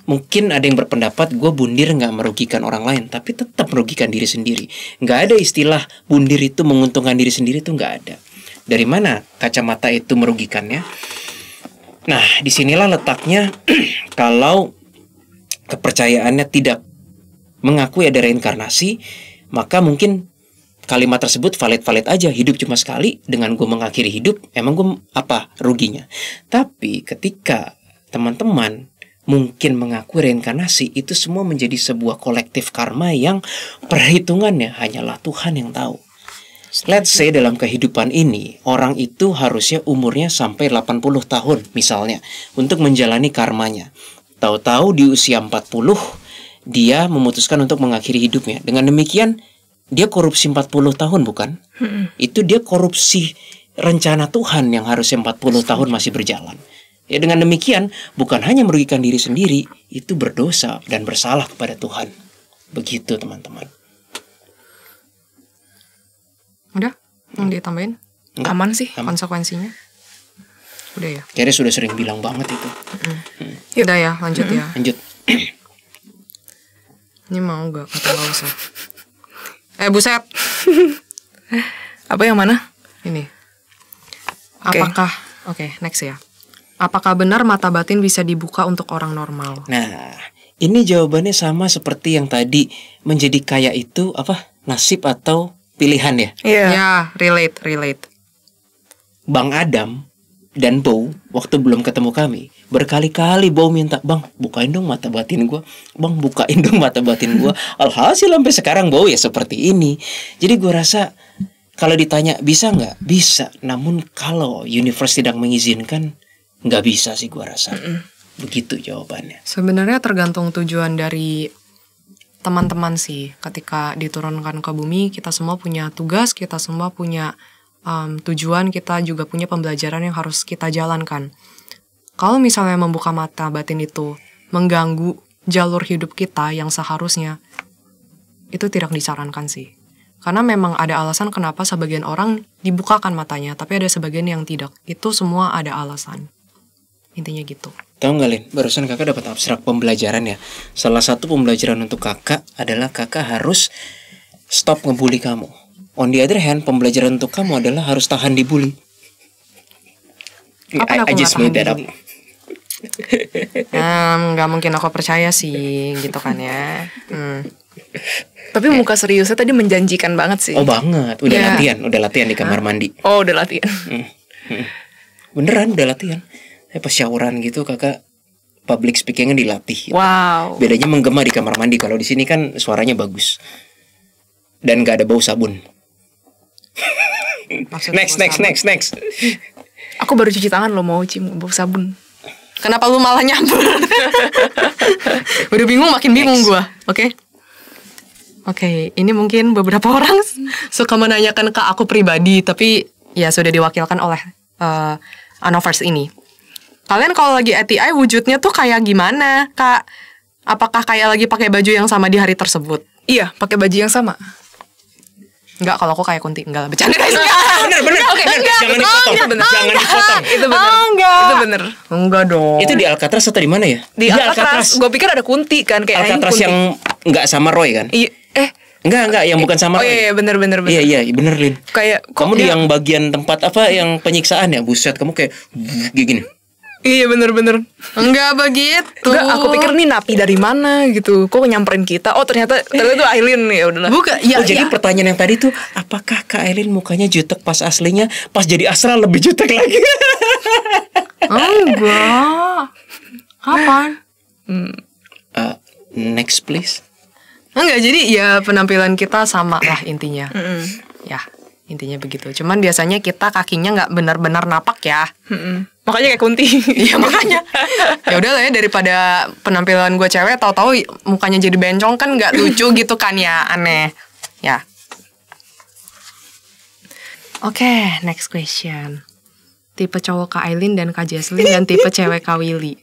mungkin ada yang berpendapat gue bundir nggak merugikan orang lain, tapi tetap merugikan diri sendiri. Nggak ada istilah bundir itu menguntungkan diri sendiri, itu nggak ada. Dari mana kacamata itu merugikannya? Nah, disinilah letaknya kalau kepercayaannya tidak mengakui ada reinkarnasi, maka mungkin kalimat tersebut valid-valid aja. Hidup cuma sekali, dengan gue mengakhiri hidup, emang gue apa ruginya? Tapi ketika teman-teman mungkin mengakui reinkarnasi, itu semua menjadi sebuah kolektif karma yang perhitungannya hanyalah Tuhan yang tahu. Let's say dalam kehidupan ini, orang itu harusnya umurnya sampai 80 tahun misalnya, untuk menjalani karmanya. Tahu-tahu di usia 40, dia memutuskan untuk mengakhiri hidupnya. Dengan demikian, dia korupsi 40 tahun bukan? Itu dia korupsi rencana Tuhan yang harusnya 40 tahun masih berjalan. Ya, dengan demikian, bukan hanya merugikan diri sendiri, itu berdosa dan bersalah kepada Tuhan. Begitu teman-teman. Udah? Yang ditambahin? Enggak. Aman sih. Konsekuensinya? Udah ya? Kayaknya sudah sering bilang banget itu. Udah ya, lanjut ya. Lanjut. Ini mau gak? Kata gak usah. Buset. Apa yang mana? Ini. Oke. Oke, next ya. Apakah benar mata batin bisa dibuka untuk orang normal? Nah, ini jawabannya sama seperti yang tadi. Menjadi kaya itu apa? Nasib atau pilihan ya? Iya. Ya, relate. Bang Adam dan Bow waktu belum ketemu kami, berkali-kali Bow minta, "Bang, bukain dong mata batin gue. Bang, bukain dong mata batin gue." Alhasil sampai sekarang Bow ya seperti ini. Jadi gue rasa kalau ditanya bisa nggak? Bisa. Namun kalau universe tidak mengizinkan, nggak bisa sih gue rasa. Begitu jawabannya. Sebenarnya tergantung tujuan dari teman-teman sih. Ketika diturunkan ke bumi, kita semua punya tugas, kita semua punya tujuan, kita juga punya pembelajaran yang harus kita jalankan. Kalau misalnya membuka mata batin itu mengganggu jalur hidup kita yang seharusnya, itu tidak disarankan sih. Karena memang ada alasan kenapa sebagian orang dibukakan matanya, tapi ada sebagian yang tidak. Itu semua ada alasan. Intinya gitu. Tahu nggak, Lin? Barusan kakak dapat abstrak pembelajaran ya. Salah satu pembelajaran untuk kakak adalah kakak harus stop ngebully kamu. On the other hand, pembelajaran untuk kamu adalah harus tahan dibully. Kapan aku I nggak just tahan made that up. dibully? Nggak mungkin aku percaya sih, gitu kan ya. Tapi muka seriusnya tadi menjanjikan banget sih. Oh banget, udah Ya. latihan di kamar mandi. Oh, udah latihan. Beneran udah latihan. Pas syawuran gitu kakak public speakingnya dilatih. Gitu. Wow. Bedanya menggema di kamar mandi. Kalau di sini kan suaranya bagus dan nggak ada bau sabun. Maksudnya Next. Aku baru cuci tangan loh, mau cium bau sabun. Kenapa lu malah nyamper? Udah bingung, makin bingung gue. Oke, ini mungkin beberapa orang suka menanyakan ke aku pribadi, tapi ya sudah diwakilkan oleh Anovers ini. Kalian kalau lagi ATI wujudnya tuh kayak gimana, Kak? Apakah kayak lagi pakai baju yang sama di hari tersebut? Iya, pakai baju yang sama. Enggak, kalau aku kayak Kunti. Enggak lah, bercanda guys. Bener. Jangan dipotong. Jangan dipotong. Itu bener. Enggak. Itu bener. Enggak dong. Itu di Alcatraz atau di mana ya? Di Alcatraz. Gue pikir ada Kunti kan kayak Alcatraz Kunti. yang nggak sama Roy kan? Iya, Enggak, yang bukan sama oh Roy. iya, bener. Iya, bener Lin. Kayak Kamu kok di ya- yang bagian tempat apa yang penyiksaan ya? Buset, kamu kayak gini. Iya bener. Enggak begitu. Enggak, aku pikir nih napi dari mana gitu. Kok nyamperin kita? Oh ternyata itu Aileen ya udahlah. Bukan, ya, Oh, jadi pertanyaan yang tadi tuh, apakah Kak Aileen mukanya jutek pas aslinya, pas jadi astral lebih jutek lagi? Enggak. Kapan? Next please. Enggak, jadi ya penampilan kita sama lah intinya. Ya, intinya begitu. Cuman biasanya kita kakinya nggak benar-benar napak ya. Makanya kayak Kunti. Iya makanya. Ya udah lah ya, daripada penampilan gue cewek tahu-tahu mukanya jadi bencong kan nggak lucu gitu kan ya, aneh. Ya. Oke, next question. Tipe cowok Kak Aileen dan Kak Jesslyn dan tipe cewek Kak Willy.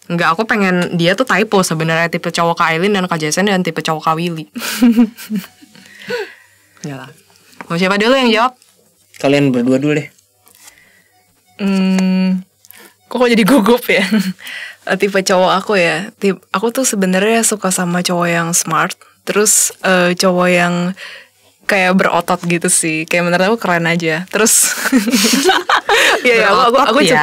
Enggak, aku pengen dia tuh typo sebenarnya, tipe cowok Kak Aileen dan Kak Jesslyn dan tipe cowok Kak Willy. Enggak lah. Mau siapa dulu yang jawab? Kalian berdua dulu deh. Kok jadi gugup ya? Tipe cowok aku ya. Aku tuh sebenarnya suka sama cowok yang smart. Terus cowok yang kayak berotot gitu sih. Kayak menurut aku keren aja. Terus ya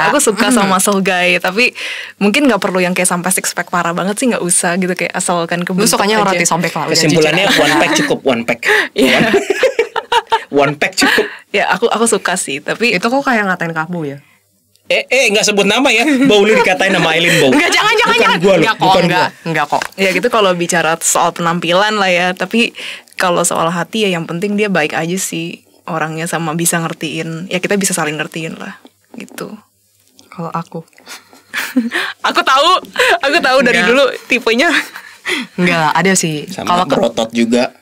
aku suka sama muscle guy. Tapi mungkin nggak perlu yang kayak sampai six pack parah banget sih, nggak usah gitu, kayak asalkan Lu kebentuk sukanya aja. roti sobek lah. Udah Kesimpulannya jujur. one pack cukup, one pack. Iya. One pack cukup. Ya aku suka sih. Tapi Itu kok kayak ngatain Kabu ya? Nggak sebut nama ya. Bau lu dikatain nama Aileen Bau. Enggak, jangan. Bukan gua loh, bukan gua. Enggak kok. ya gitu kalau bicara soal penampilan lah ya. Tapi kalau soal hati ya yang penting dia baik aja sih orangnya, sama bisa ngertiin. Ya kita bisa saling ngertiin lah gitu. Kalau aku. Aku tahu dari Enggak. dulu tipenya. Enggak, ada sih. Sama Kalau berotot juga.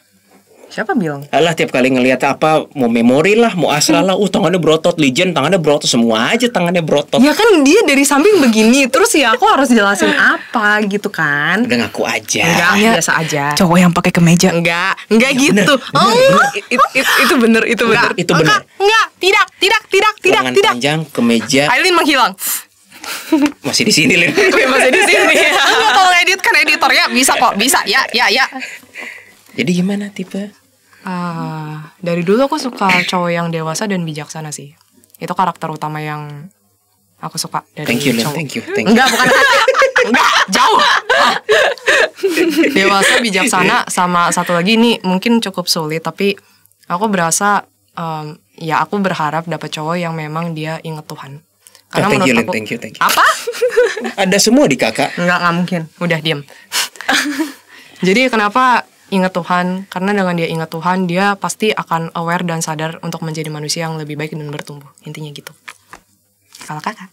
siapa bilang? Alah, tiap kali ngelihat apa, mau memori lah, mau astral lah, tangannya berotot, legend, tangannya berotot, semua aja tangannya berotot. Ya kan dia dari samping begini, terus ya aku harus jelasin apa gitu kan? Udah ngaku aja. Enggak, Ya, biasa aja. Cowok yang pakai kemeja. Enggak gitu. Itu bener. Itu benar. Enggak, tidak. Lengan panjang, kemeja, Aileen menghilang. masih di sini Lin. Masih di sini. Enggak, kalau edit kan editor ya bisa kok, bisa. Ya. Jadi gimana tipe? Dari dulu aku suka cowok yang dewasa dan bijaksana sih. Itu karakter utama yang aku suka dari Thank you Lin, cowok. thank you. Enggak, bukan. Enggak, jauh. Dewasa, bijaksana, sama satu lagi ini mungkin cukup sulit, tapi aku berasa ya aku berharap dapat cowok yang memang dia inget Tuhan. Karena Thank you menurut Lin, aku thank you. apa? Ada semua di kakak. Enggak mungkin. Udah diam. Jadi kenapa ingat Tuhan? Karena dengan dia ingat Tuhan, dia pasti akan aware dan sadar untuk menjadi manusia yang lebih baik dan bertumbuh. Intinya gitu. Kalau kakak.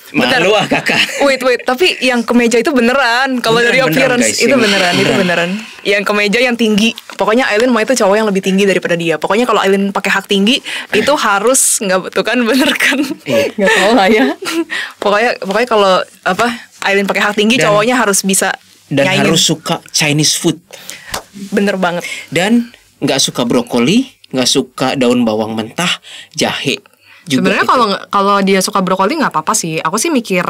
Malu ah kakak. Wait, tapi yang kemeja itu beneran. Kalau dari Beneran, appearance guys. itu Ini itu beneran. Yang kemeja yang tinggi. Pokoknya Aileen mau itu cowok yang lebih tinggi daripada dia. Pokoknya kalau Aileen pakai hak tinggi itu harus nggak betul kan, bener kan? Nggak tahu lah ya. pokoknya kalau apa Aileen pakai hak tinggi, Dan- cowoknya harus bisa Dan nyaingin. harus suka Chinese food. Bener banget. Dan nggak suka brokoli, nggak suka daun bawang mentah, jahe. Juga Sebenarnya itu. kalau dia suka brokoli nggak apa-apa sih. Aku sih mikir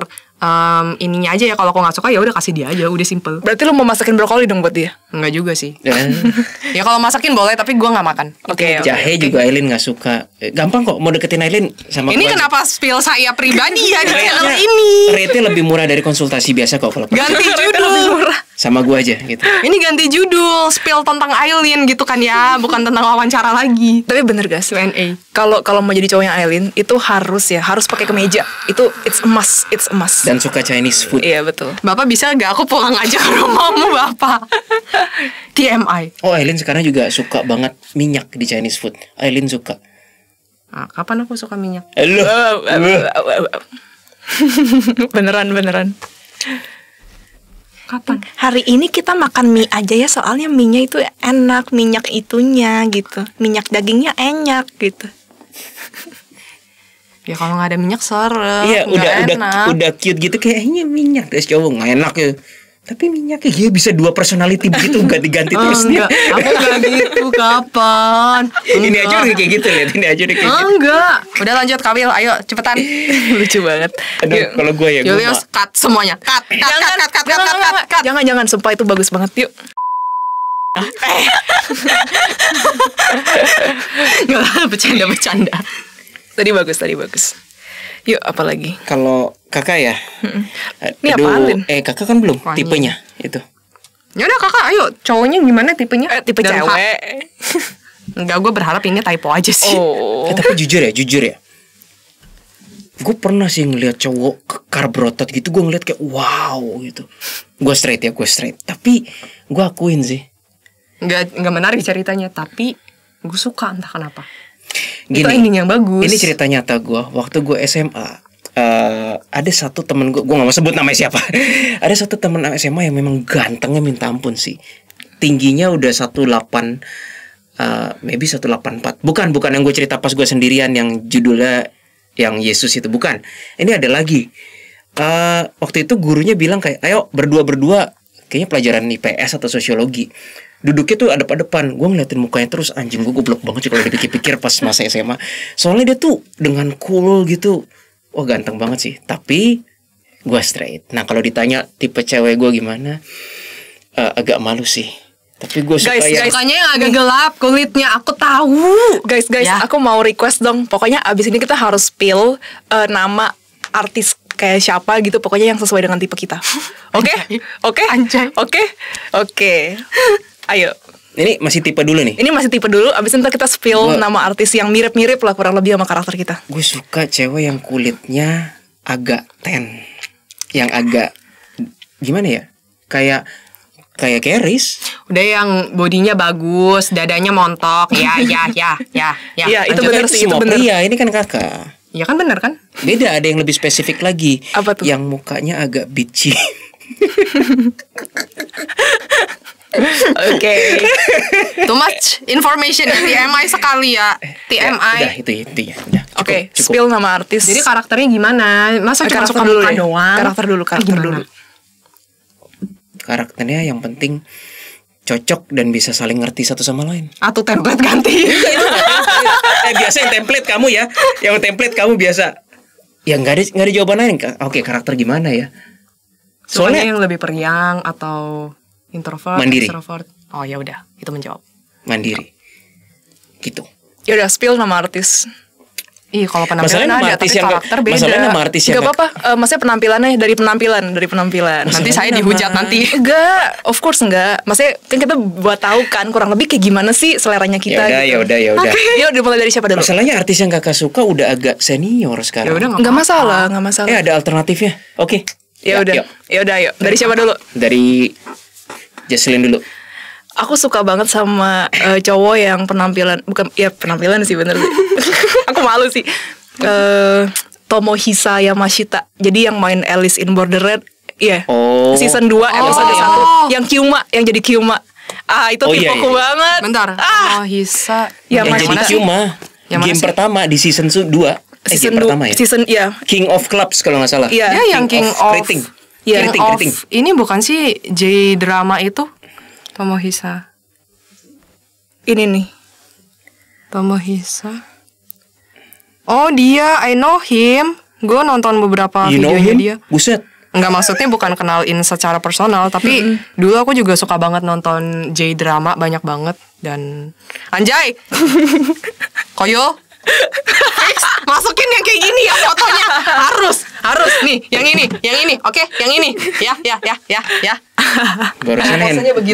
ininya aja ya. Kalau aku nggak suka ya udah kasih dia aja. Udah simple. Berarti lu mau masakin brokoli dong buat dia? Enggak juga sih. Dan Ya kalau masakin boleh, tapi gue nggak makan. Oke. jahe juga Aileen nggak suka. Gampang kok mau deketin Aileen sama Ini gua aja. kenapa spill saya pribadi ya di channel Rate-nya- ini? Rate-nya lebih murah dari konsultasi biasa kok kalau Ganti judul. sama gua aja gitu. Ini ganti judul, spill tentang Aileen gitu kan ya, bukan tentang wawancara lagi. Tapi bener guys, Q&A. kalau mau jadi cowoknya Aileen itu harus pakai kemeja. Itu it's a must. Dan suka Chinese food. Iya betul. Bapak bisa gak aku pulang aja ke rumahmu Bapak? TMI. Oh, Aileen sekarang juga suka banget minyak di Chinese food. Aileen suka. Nah, kapan aku suka minyak? Beneran. Kapan? Hari ini kita makan mie aja ya, soalnya mie-nya itu enak, minyak itunya gitu. Minyak dagingnya enak gitu. Ya kalau nggak ada minyak seret. Iya, udah cute gitu kayaknya minyak guys cowok nggak enak ya. Tapi minyaknya dia bisa 2 personality begitu ganti-ganti terus Enggak, aku nggak gitu kapan? Ini aja udah kayak gitu lihat, ini aja udah kayak gitu. Enggak. Udah lanjut Kamil, ayo cepetan. Lucu banget. Aduh, kalau gue ya gue Julius, cut semuanya. Cut. Jangan, sumpah itu bagus banget. Yuk. Enggak lah, bercanda. Tadi bagus. Yuk, apa lagi? kalau kakak ya. Ini apaan, Lin? Kakak kan belum Apaan? tipenya itu. Ya udah kakak, ayo. Cowoknya gimana tipenya? Tipe Dan cewek. Enggak, gue berharap ini typo aja sih. Oh. Tapi jujur ya. Gue pernah sih ngeliat cowok kekar berotot gitu, gue ngeliat kayak wow gitu. Gue straight. Tapi gue akuin sih. Enggak menarik ceritanya, tapi gue suka entah kenapa. Gini, Itu ending yang bagus. Ini cerita nyata gue. Waktu gue SMA, ada satu temen gue gak mau sebut namanya siapa. Ada satu temen SMA yang memang gantengnya minta ampun sih. Tingginya udah 18, maybe 184. Bukan yang gue cerita pas gue sendirian yang judulnya yang Yesus itu, bukan. Ini ada lagi. Waktu itu gurunya bilang kayak, ayo berdua, kayaknya pelajaran IPS atau sosiologi. Duduknya tuh adep-adepan. Gue ngeliatin mukanya terus, anjing gue goblok banget sih kalau dipikir-pikir pas masa SMA. Soalnya dia tuh dengan cool gitu. Wah ganteng banget sih. Tapi gue straight. Nah kalau ditanya tipe cewek gue gimana, agak malu sih. Tapi gue suka yang Sukanya yang agak gelap kulitnya, aku tahu. Guys, Ya. aku mau request dong. Pokoknya abis ini kita harus spill nama artis kayak siapa gitu. Pokoknya yang sesuai dengan tipe kita. Oke? Oke? Anjay. Oke. Ayo. ini masih tipe dulu nih. Ini masih tipe dulu. Abis itu ntar kita spill nama artis yang mirip-mirip lah kurang lebih sama karakter kita. Gue suka cewek yang kulitnya agak tan, yang agak gimana ya? Kayak Keris. Udah yang bodinya bagus, dadanya montok. Ya. Iya, itu Lanjut. bener Itu sih, itu semua bener. pria, ini kan kakak. Ya kan bener kan? Beda, ada yang lebih spesifik lagi. Apa tuh? Yang mukanya agak bitchy. Oke. Too much information, TMI sekali ya. TMI. Udah itu ya. Udah. Cukup, Oke, cukup. spill nama artis. Jadi karakternya gimana? Masa cuma karakter suka dulu muka deh. doang? Karakter dulu. Gimana? Karakternya yang penting cocok dan bisa saling ngerti satu sama lain. Atau template ganti. Biasa yang template kamu ya. Yang template kamu biasa. Ya nggak ada jawaban lain. Oke, karakter gimana ya? Soalnya Soalnya yang lebih periang atau introvert, Mandiri. extrovert. Oh ya udah, itu menjawab. mandiri. Gitu. Ya udah, spill nama artis. Ih, kalau Masalahnya penampilan nama ada, artis tapi yang karakter beda. masalahnya nama artis yang Gak apa-apa, maksudnya penampilannya dari penampilan. Nanti saya dihujat nanti. Enggak, of course enggak. Maksudnya kan kita buat tahu kan kurang lebih kayak gimana sih seleranya kita. Ya udah. Ya udah, mulai dari siapa dulu? Masalahnya artis yang kakak suka udah agak senior sekarang. Ya udah Enggak masalah. Ada alternatifnya. Oke. Ya udah, yuk. Dari siapa dulu? Dari Jaslyn dulu. Aku suka banget sama cowok yang penampilan sih bener sih. Aku malu sih. Tomohisa Yamashita. Jadi yang main Alice in Borderland. Iya. Oh. Season 2 episode 1. Yang Kyuma, yang jadi Kyuma. Itu tipeku banget. Bentar. Oh, Hisa. Ya, Yang jadi mana sih? cuma Yang mana game sih? pertama di season 2. Season game pertama ya. Season King of Clubs kalau nggak salah. Iya. Dia yang King of Rating. Iya, King of rating. ini bukan sih J-drama itu? Tomohisa. Ini nih. Tomohisa. Oh, dia, I know him. Gue nonton beberapa You know videonya him? dia. Buset. Enggak, maksudnya bukan kenalin secara personal, tapi dulu aku juga suka banget nonton J-drama banyak banget dan anjay. Koyo. Fix, masukin yang kayak gini ya fotonya. Harus nih, yang ini. Oke, yang ini. Ya.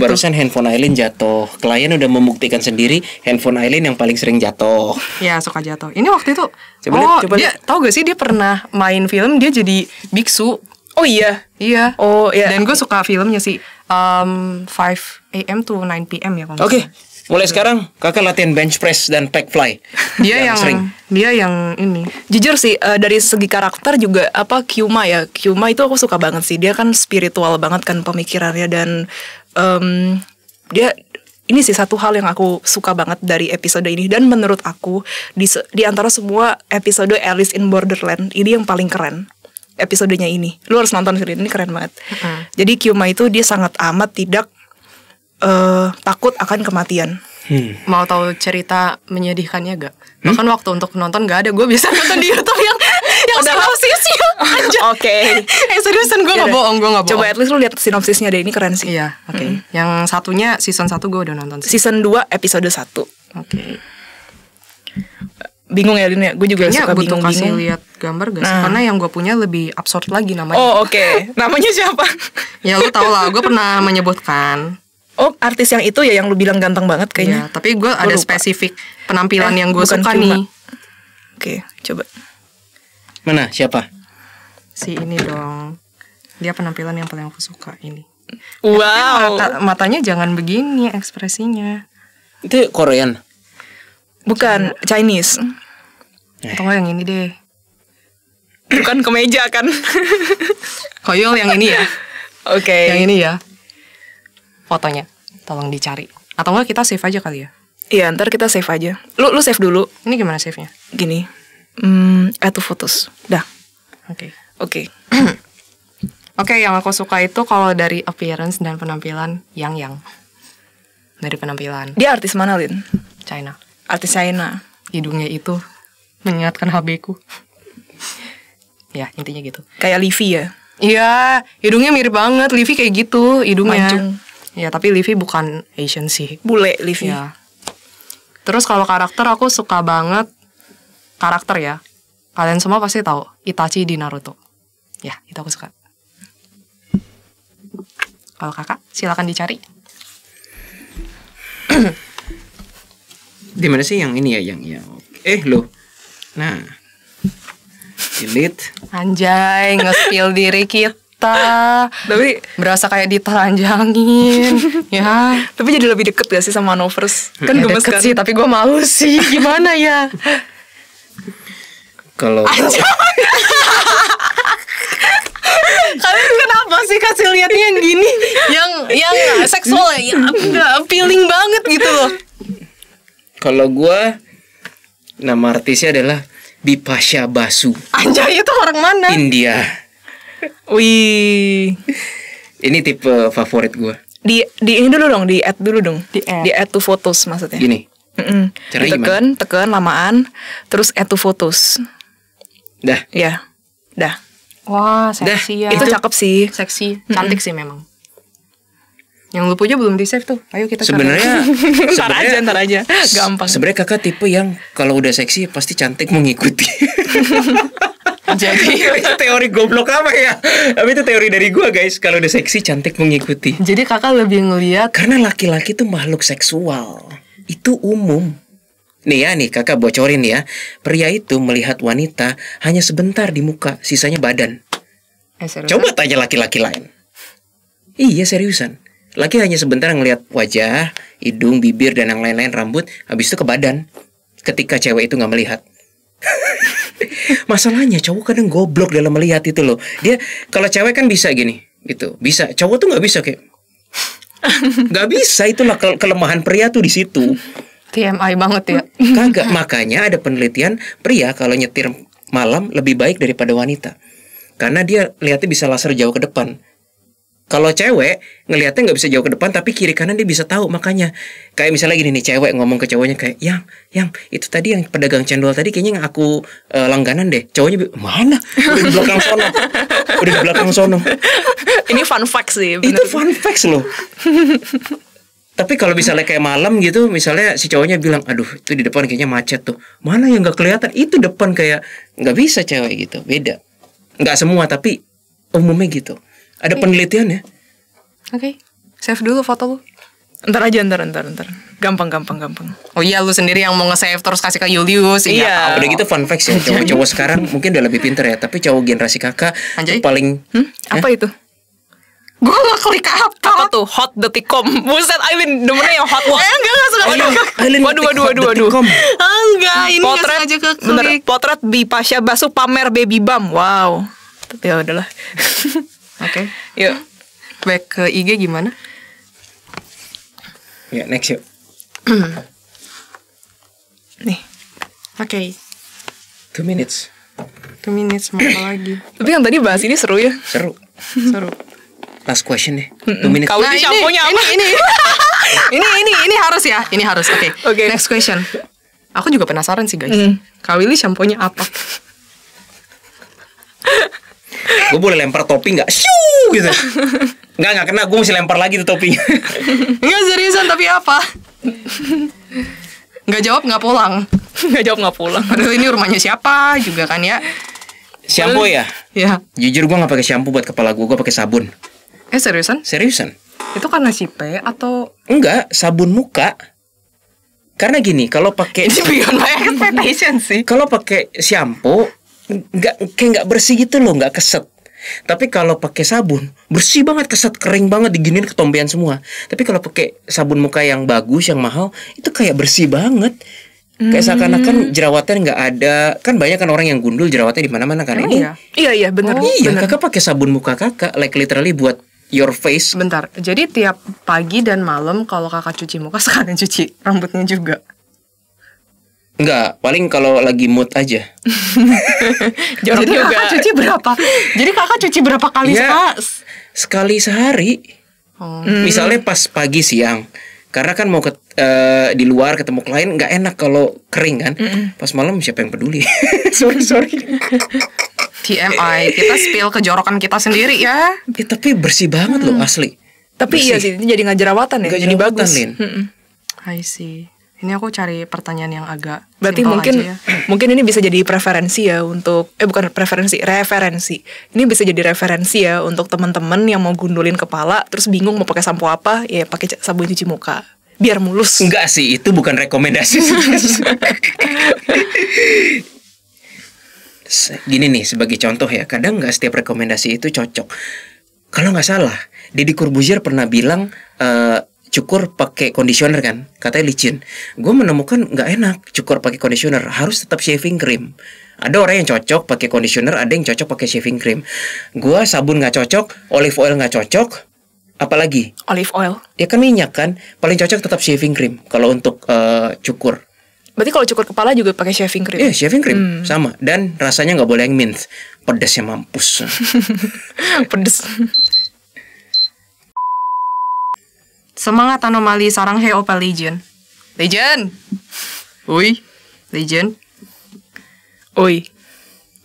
Barusan handphone Aileen jatuh. Klien udah membuktikan sendiri handphone Aileen yang paling sering jatuh. Ya, suka jatuh. Ini waktu itu. Coba dia tahu gak sih dia pernah main film, dia jadi biksu. Oh iya. Iya. Oh iya. Dan gue suka filmnya sih 5 AM to 9 PM ya kalau nggak Oke, salah. mulai sekarang kakak latihan bench press dan pec fly. Dia yang ini. Jujur sih dari segi karakter juga Kyuma ya. Kyuma itu aku suka banget sih. Dia kan spiritual banget kan pemikirannya dan dia ini sih satu hal yang aku suka banget dari episode ini, dan menurut aku di antara semua episode Alice in Borderland ini yang paling keren episodenya ini. Lu harus nonton sih, ini keren banget. Jadi Kyuma itu dia sangat amat tidak takut akan kematian. Mau tahu cerita menyedihkannya gak? Bahkan waktu untuk nonton gak ada. Gue biasa nonton di YouTube yang sinopsisnya. Oke. Seriusan gue gak bohong, Coba at least lu lihat sinopsisnya deh, ini keren sih. Iya, oke. Yang satunya season 1 gue udah nonton sih. Season 2 episode 1. Oke. Bingung ya Lin ya? Gue juga Kayaknya suka butuh kasih bingung-bingung. lihat gambar gak sih? Karena yang gue punya lebih absurd lagi namanya. Oh oke. Namanya siapa? Ya lu tau lah, gue pernah menyebutkan. Oh, artis yang itu ya, yang lu bilang ganteng banget Ya, kayaknya. tapi gue ada lupa. spesifik penampilan yang gue bukan suka Kyuma. nih. Oke, coba. Mana? Siapa? Si ini dong. Dia penampilan yang paling aku suka ini. Wow. Matanya jangan begini ekspresinya. Itu Korean. Bukan Chinese. Atau nggak yang ini deh. Bukan kemeja kan? Koyol yang ini ya. Oke. Yang ini ya. Fotonya tolong dicari. Atau enggak kita save aja kali ya. Iya, ntar kita save aja. Lu save dulu. Ini gimana save-nya? Gini. Add to photos. Dah. Oke. Oke. Oke, yang aku suka itu kalau dari appearance dan penampilan yang dari penampilan Dia artis mana, Lin? China. Artis China. Hidungnya itu mengingatkan HB-ku. Ya, intinya gitu. Kayak Livi ya. Iya, hidungnya mirip banget. Livi kayak gitu hidungnya. Mancung. Ya, tapi Livi bukan Asian sih. Bule Livi. Ya. Terus kalau karakter aku suka banget karakter ya. Kalian semua pasti tahu Itachi di Naruto. Ya, itu aku suka. Kalau kakak, silakan dicari. Di mana sih yang ini ya, yang loh. Nah. Delete. Anjay, nge-spill diri kita. Tapi Berasa kayak ditelanjangin. Ya. tapi jadi lebih deket gak sih sama Manovers? Kan Ya, gemes deket kan? sih, tapi gue malu sih. Gimana ya? Kalau Kalian kenapa sih kasih lihatnya yang gini? Yang seksual ya, nggak feeling banget gitu loh. kalau gua nama artisnya adalah Bipasha Basu, Anjay, itu orang mana? India. Wih. Ini tipe favorit gua. Di ini dulu dong, di add dulu dong. Di add. Di add to photos maksudnya. Gini. Caranya Tekan lamaan, terus add to photos. Dah. Ya. Dah. Wah, seksi ya. Itu cakep sih. Seksi, cantik sih memang. Yang lu punya belum di save tuh. Ayo kita cari. Sebenarnya Ntar aja. Gampang. Sebenarnya kakak tipe yang kalau udah seksi pasti cantik mengikuti. Jadi itu teori goblok apa ya? Tapi itu teori dari gua guys. Kalau udah seksi cantik mengikuti. Jadi kakak lebih ngelihat. Karena laki-laki tuh makhluk seksual. Itu umum. Nih ya nih kakak bocorin ya. Pria itu melihat wanita hanya sebentar di muka, sisanya badan. Seriusan? Coba tanya laki-laki lain. Iya seriusan. Laki hanya sebentar ngelihat wajah, hidung, bibir dan yang lain-lain, rambut, habis itu ke badan. Ketika cewek itu nggak melihat. Masalahnya cowok kadang goblok dalam melihat itu loh. Dia kalau cewek kan bisa gini, gitu. Bisa. Cowok tuh nggak bisa kayak. Nggak bisa, itulah kelemahan pria tuh di situ. TMI banget ya. Kagak, makanya ada penelitian pria kalau nyetir malam lebih baik daripada wanita. Karena dia lihatnya bisa laser jauh ke depan. Kalau cewek ngelihatnya nggak bisa jauh ke depan, tapi kiri kanan dia bisa tahu. Makanya kayak misalnya gini nih, cewek ngomong ke cowoknya kayak, yang itu tadi yang pedagang cendol tadi kayaknya yang aku langganan deh. Cowoknya mana? Udah di belakang sono. Udah di belakang sono. Ini fun fact sih. Itu fun facts loh. Tapi kalau misalnya kayak malam gitu, misalnya si cowoknya bilang, aduh itu di depan kayaknya macet tuh. Mana yang nggak kelihatan? Itu depan kayak nggak bisa cewek gitu. Beda. Nggak semua tapi umumnya gitu. Ada penelitian ya. Oke. Save dulu foto lu. Ntar aja, ntar. Gampang. Oh iya, lu sendiri yang mau nge-save terus kasih ke Julius. Iya. Udah gitu fun facts ya. Cowok-cowok sekarang mungkin udah lebih pinter ya. Tapi cowok generasi kakak Anjay. paling Apa itu? Gue gak klik Apa tuh? Hot.com. Buset, Aileen demennya yang hot. enggak suka. Waduh. Enggak, ini gak Potret, sengaja ke bener, klik. potret Bipasha Basu pamer baby bum. Wow. Tapi ya udahlah. Oke. Yuk. Back ke IG gimana? Ya, next yuk. Nih. Oke, 2 minutes. 2 minutes mau apa lagi? Tapi yang tadi bahas ini seru ya. Seru. Seru. Last question deh. 2 minutes. Kau ini shampoo-nya apa? Ini harus ya. Ini harus. Oke. Oke. Next question. Aku juga penasaran sih guys. Kak Willy shampoo-nya apa? Gue boleh lempar topi nggak? Shoo gitu. Nggak kena. Gue mesti lempar lagi tuh topinya. Enggak seriusan tapi apa? Nggak jawab nggak pulang. Nggak jawab nggak pulang. Padahal ini rumahnya siapa juga kan ya? Shampoo ya? Ya. Jujur gue nggak pakai shampoo buat kepala gue pakai sabun. Seriusan? Seriusan? Itu karena si P atau Enggak, sabun muka. Karena gini, kalau pakai ini beyond my expectation sih? kalau pakai shampoo nggak bersih gitu loh, nggak keset. Tapi kalau pakai sabun bersih banget, keset, kering banget, diginiin ketombean semua. Tapi kalau pakai sabun muka yang bagus, yang mahal, itu kayak bersih banget. Kayak seakan-akan jerawatnya nggak ada. Kan banyak kan orang yang gundul jerawatnya di mana-mana kan. Emang Ini iya? Iya benar. iya, kakak pakai sabun muka kakak, like literally buat your face. Bentar, jadi tiap pagi dan malam kalau kakak cuci muka sekalian cuci rambutnya juga? Enggak, paling kalau lagi mood aja. Jorok Jadi juga. kakak cuci berapa? Jadi kakak cuci berapa kali Ya, sekali sehari. Oh. Misalnya pas pagi siang. Karena kan mau di luar ketemu klien nggak enak kalau kering kan. Pas malam siapa yang peduli? sorry. TMI, kita spill kejorokan kita sendiri ya. Ya, tapi bersih banget loh asli. Tapi iya sih, ini jadi nggak jerawatan ya. Nggak Jadi jerawatan, bagus. Lin. I see. Ini aku cari pertanyaan yang agak Berarti simple mungkin aja ya. mungkin ini bisa jadi preferensi ya untuk bukan preferensi, referensi. Ini bisa jadi referensi ya untuk teman-teman yang mau gundulin kepala terus bingung mau pakai sampo apa, ya pakai sabun cuci muka biar mulus. Enggak sih, itu bukan rekomendasi. Gini nih sebagai contoh ya, kadang nggak setiap rekomendasi itu cocok. Kalau nggak salah, Deddy Corbuzier pernah bilang cukur pakai conditioner kan, katanya licin. Gue menemukan nggak enak cukur pakai conditioner, harus tetap shaving cream. Ada orang yang cocok pakai conditioner, ada yang cocok pakai shaving cream. Gue sabun nggak cocok, olive oil nggak cocok, apalagi? Olive oil. Ya kan minyak kan, paling cocok tetap shaving cream kalau untuk cukur. Berarti kalau cukur kepala juga pakai shaving cream. Iya, shaving cream sama, dan rasanya nggak boleh yang mint, pedasnya mampus. Pedes. Semangat anomali sarang he opa legend. Legend. Oi, legend. Oi.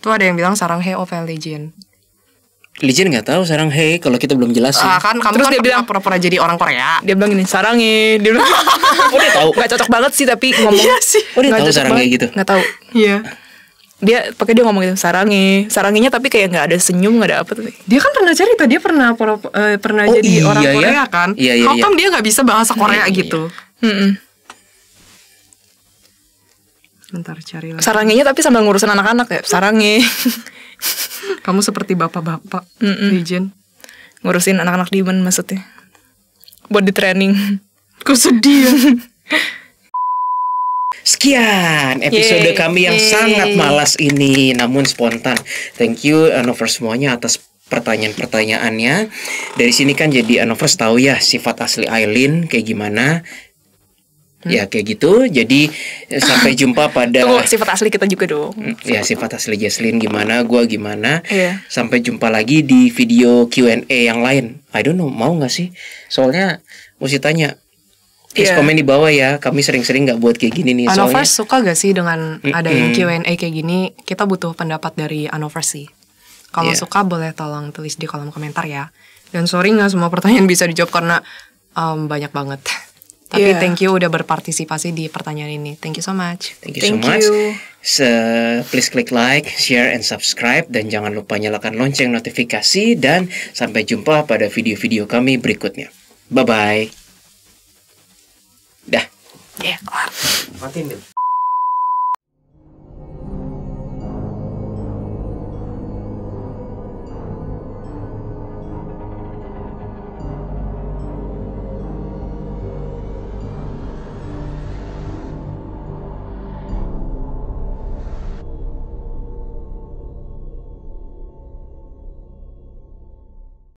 Tuh ada yang bilang sarang he opa legend. Legend nggak tahu sekarang hey kalau kita belum jelasin. Kan kamu Terus kan dia bilang pura-pura jadi orang Korea. Dia bilang gini, sarangi. Dia bilang Oh dia tahu. nggak cocok banget sih tapi ngomong. Iya sih. Oh dia Nggak tahu cocok sarang banget. kayak gitu. Nggak tahu. Iya. Dia ngomong gitu, saranginya tapi kayak nggak ada senyum, nggak ada apa tuh. Dia kan pernah cerita dia pernah pernah Oh, jadi iya orang ya? Korea kan. Iya, iya, How iya. come dia nggak bisa bahasa Korea Iya, iya. gitu? Mm-mm. Bentar cari lagi. Saranginya tapi sambil ngurusin anak-anak ya, sarangi. Kamu seperti bapak-bapak. Legend. Ngurusin anak-anak demon maksudnya. Buat di training. Kok sedih ya? Sekian episode Yeay. kami yang sangat malas ini, namun spontan. Thank you Anovers semuanya atas pertanyaan-pertanyaannya. Dari sini kan jadi Anovers tahu ya sifat asli Aileen kayak gimana. Ya kayak gitu. Jadi sampai jumpa pada Tunggu, sifat asli kita juga dong. ya sifat asli Jesslyn gimana, gua gimana. Iya. Sampai jumpa lagi di video Q&A yang lain. I don't know, mau nggak sih? Soalnya mesti tanya. Please Iya. komen di bawah ya. Kami sering-sering nggak buat kayak gini nih. Soalnya Anovers suka gak sih dengan ada yang Q&A kayak gini? Kita butuh pendapat dari Anovers sih. Kalau Iya. suka boleh tolong tulis di kolom komentar ya. Dan sorry gak semua pertanyaan bisa dijawab karena banyak banget. Tapi Iya. thank you udah berpartisipasi di pertanyaan ini. Thank you so much. thank you so Thank much. you. Please klik like, share, and subscribe. Dan jangan lupa nyalakan lonceng notifikasi. Dan sampai jumpa pada video-video kami berikutnya. Bye-bye. Dah. Ya, kelar. Matiin, Bil.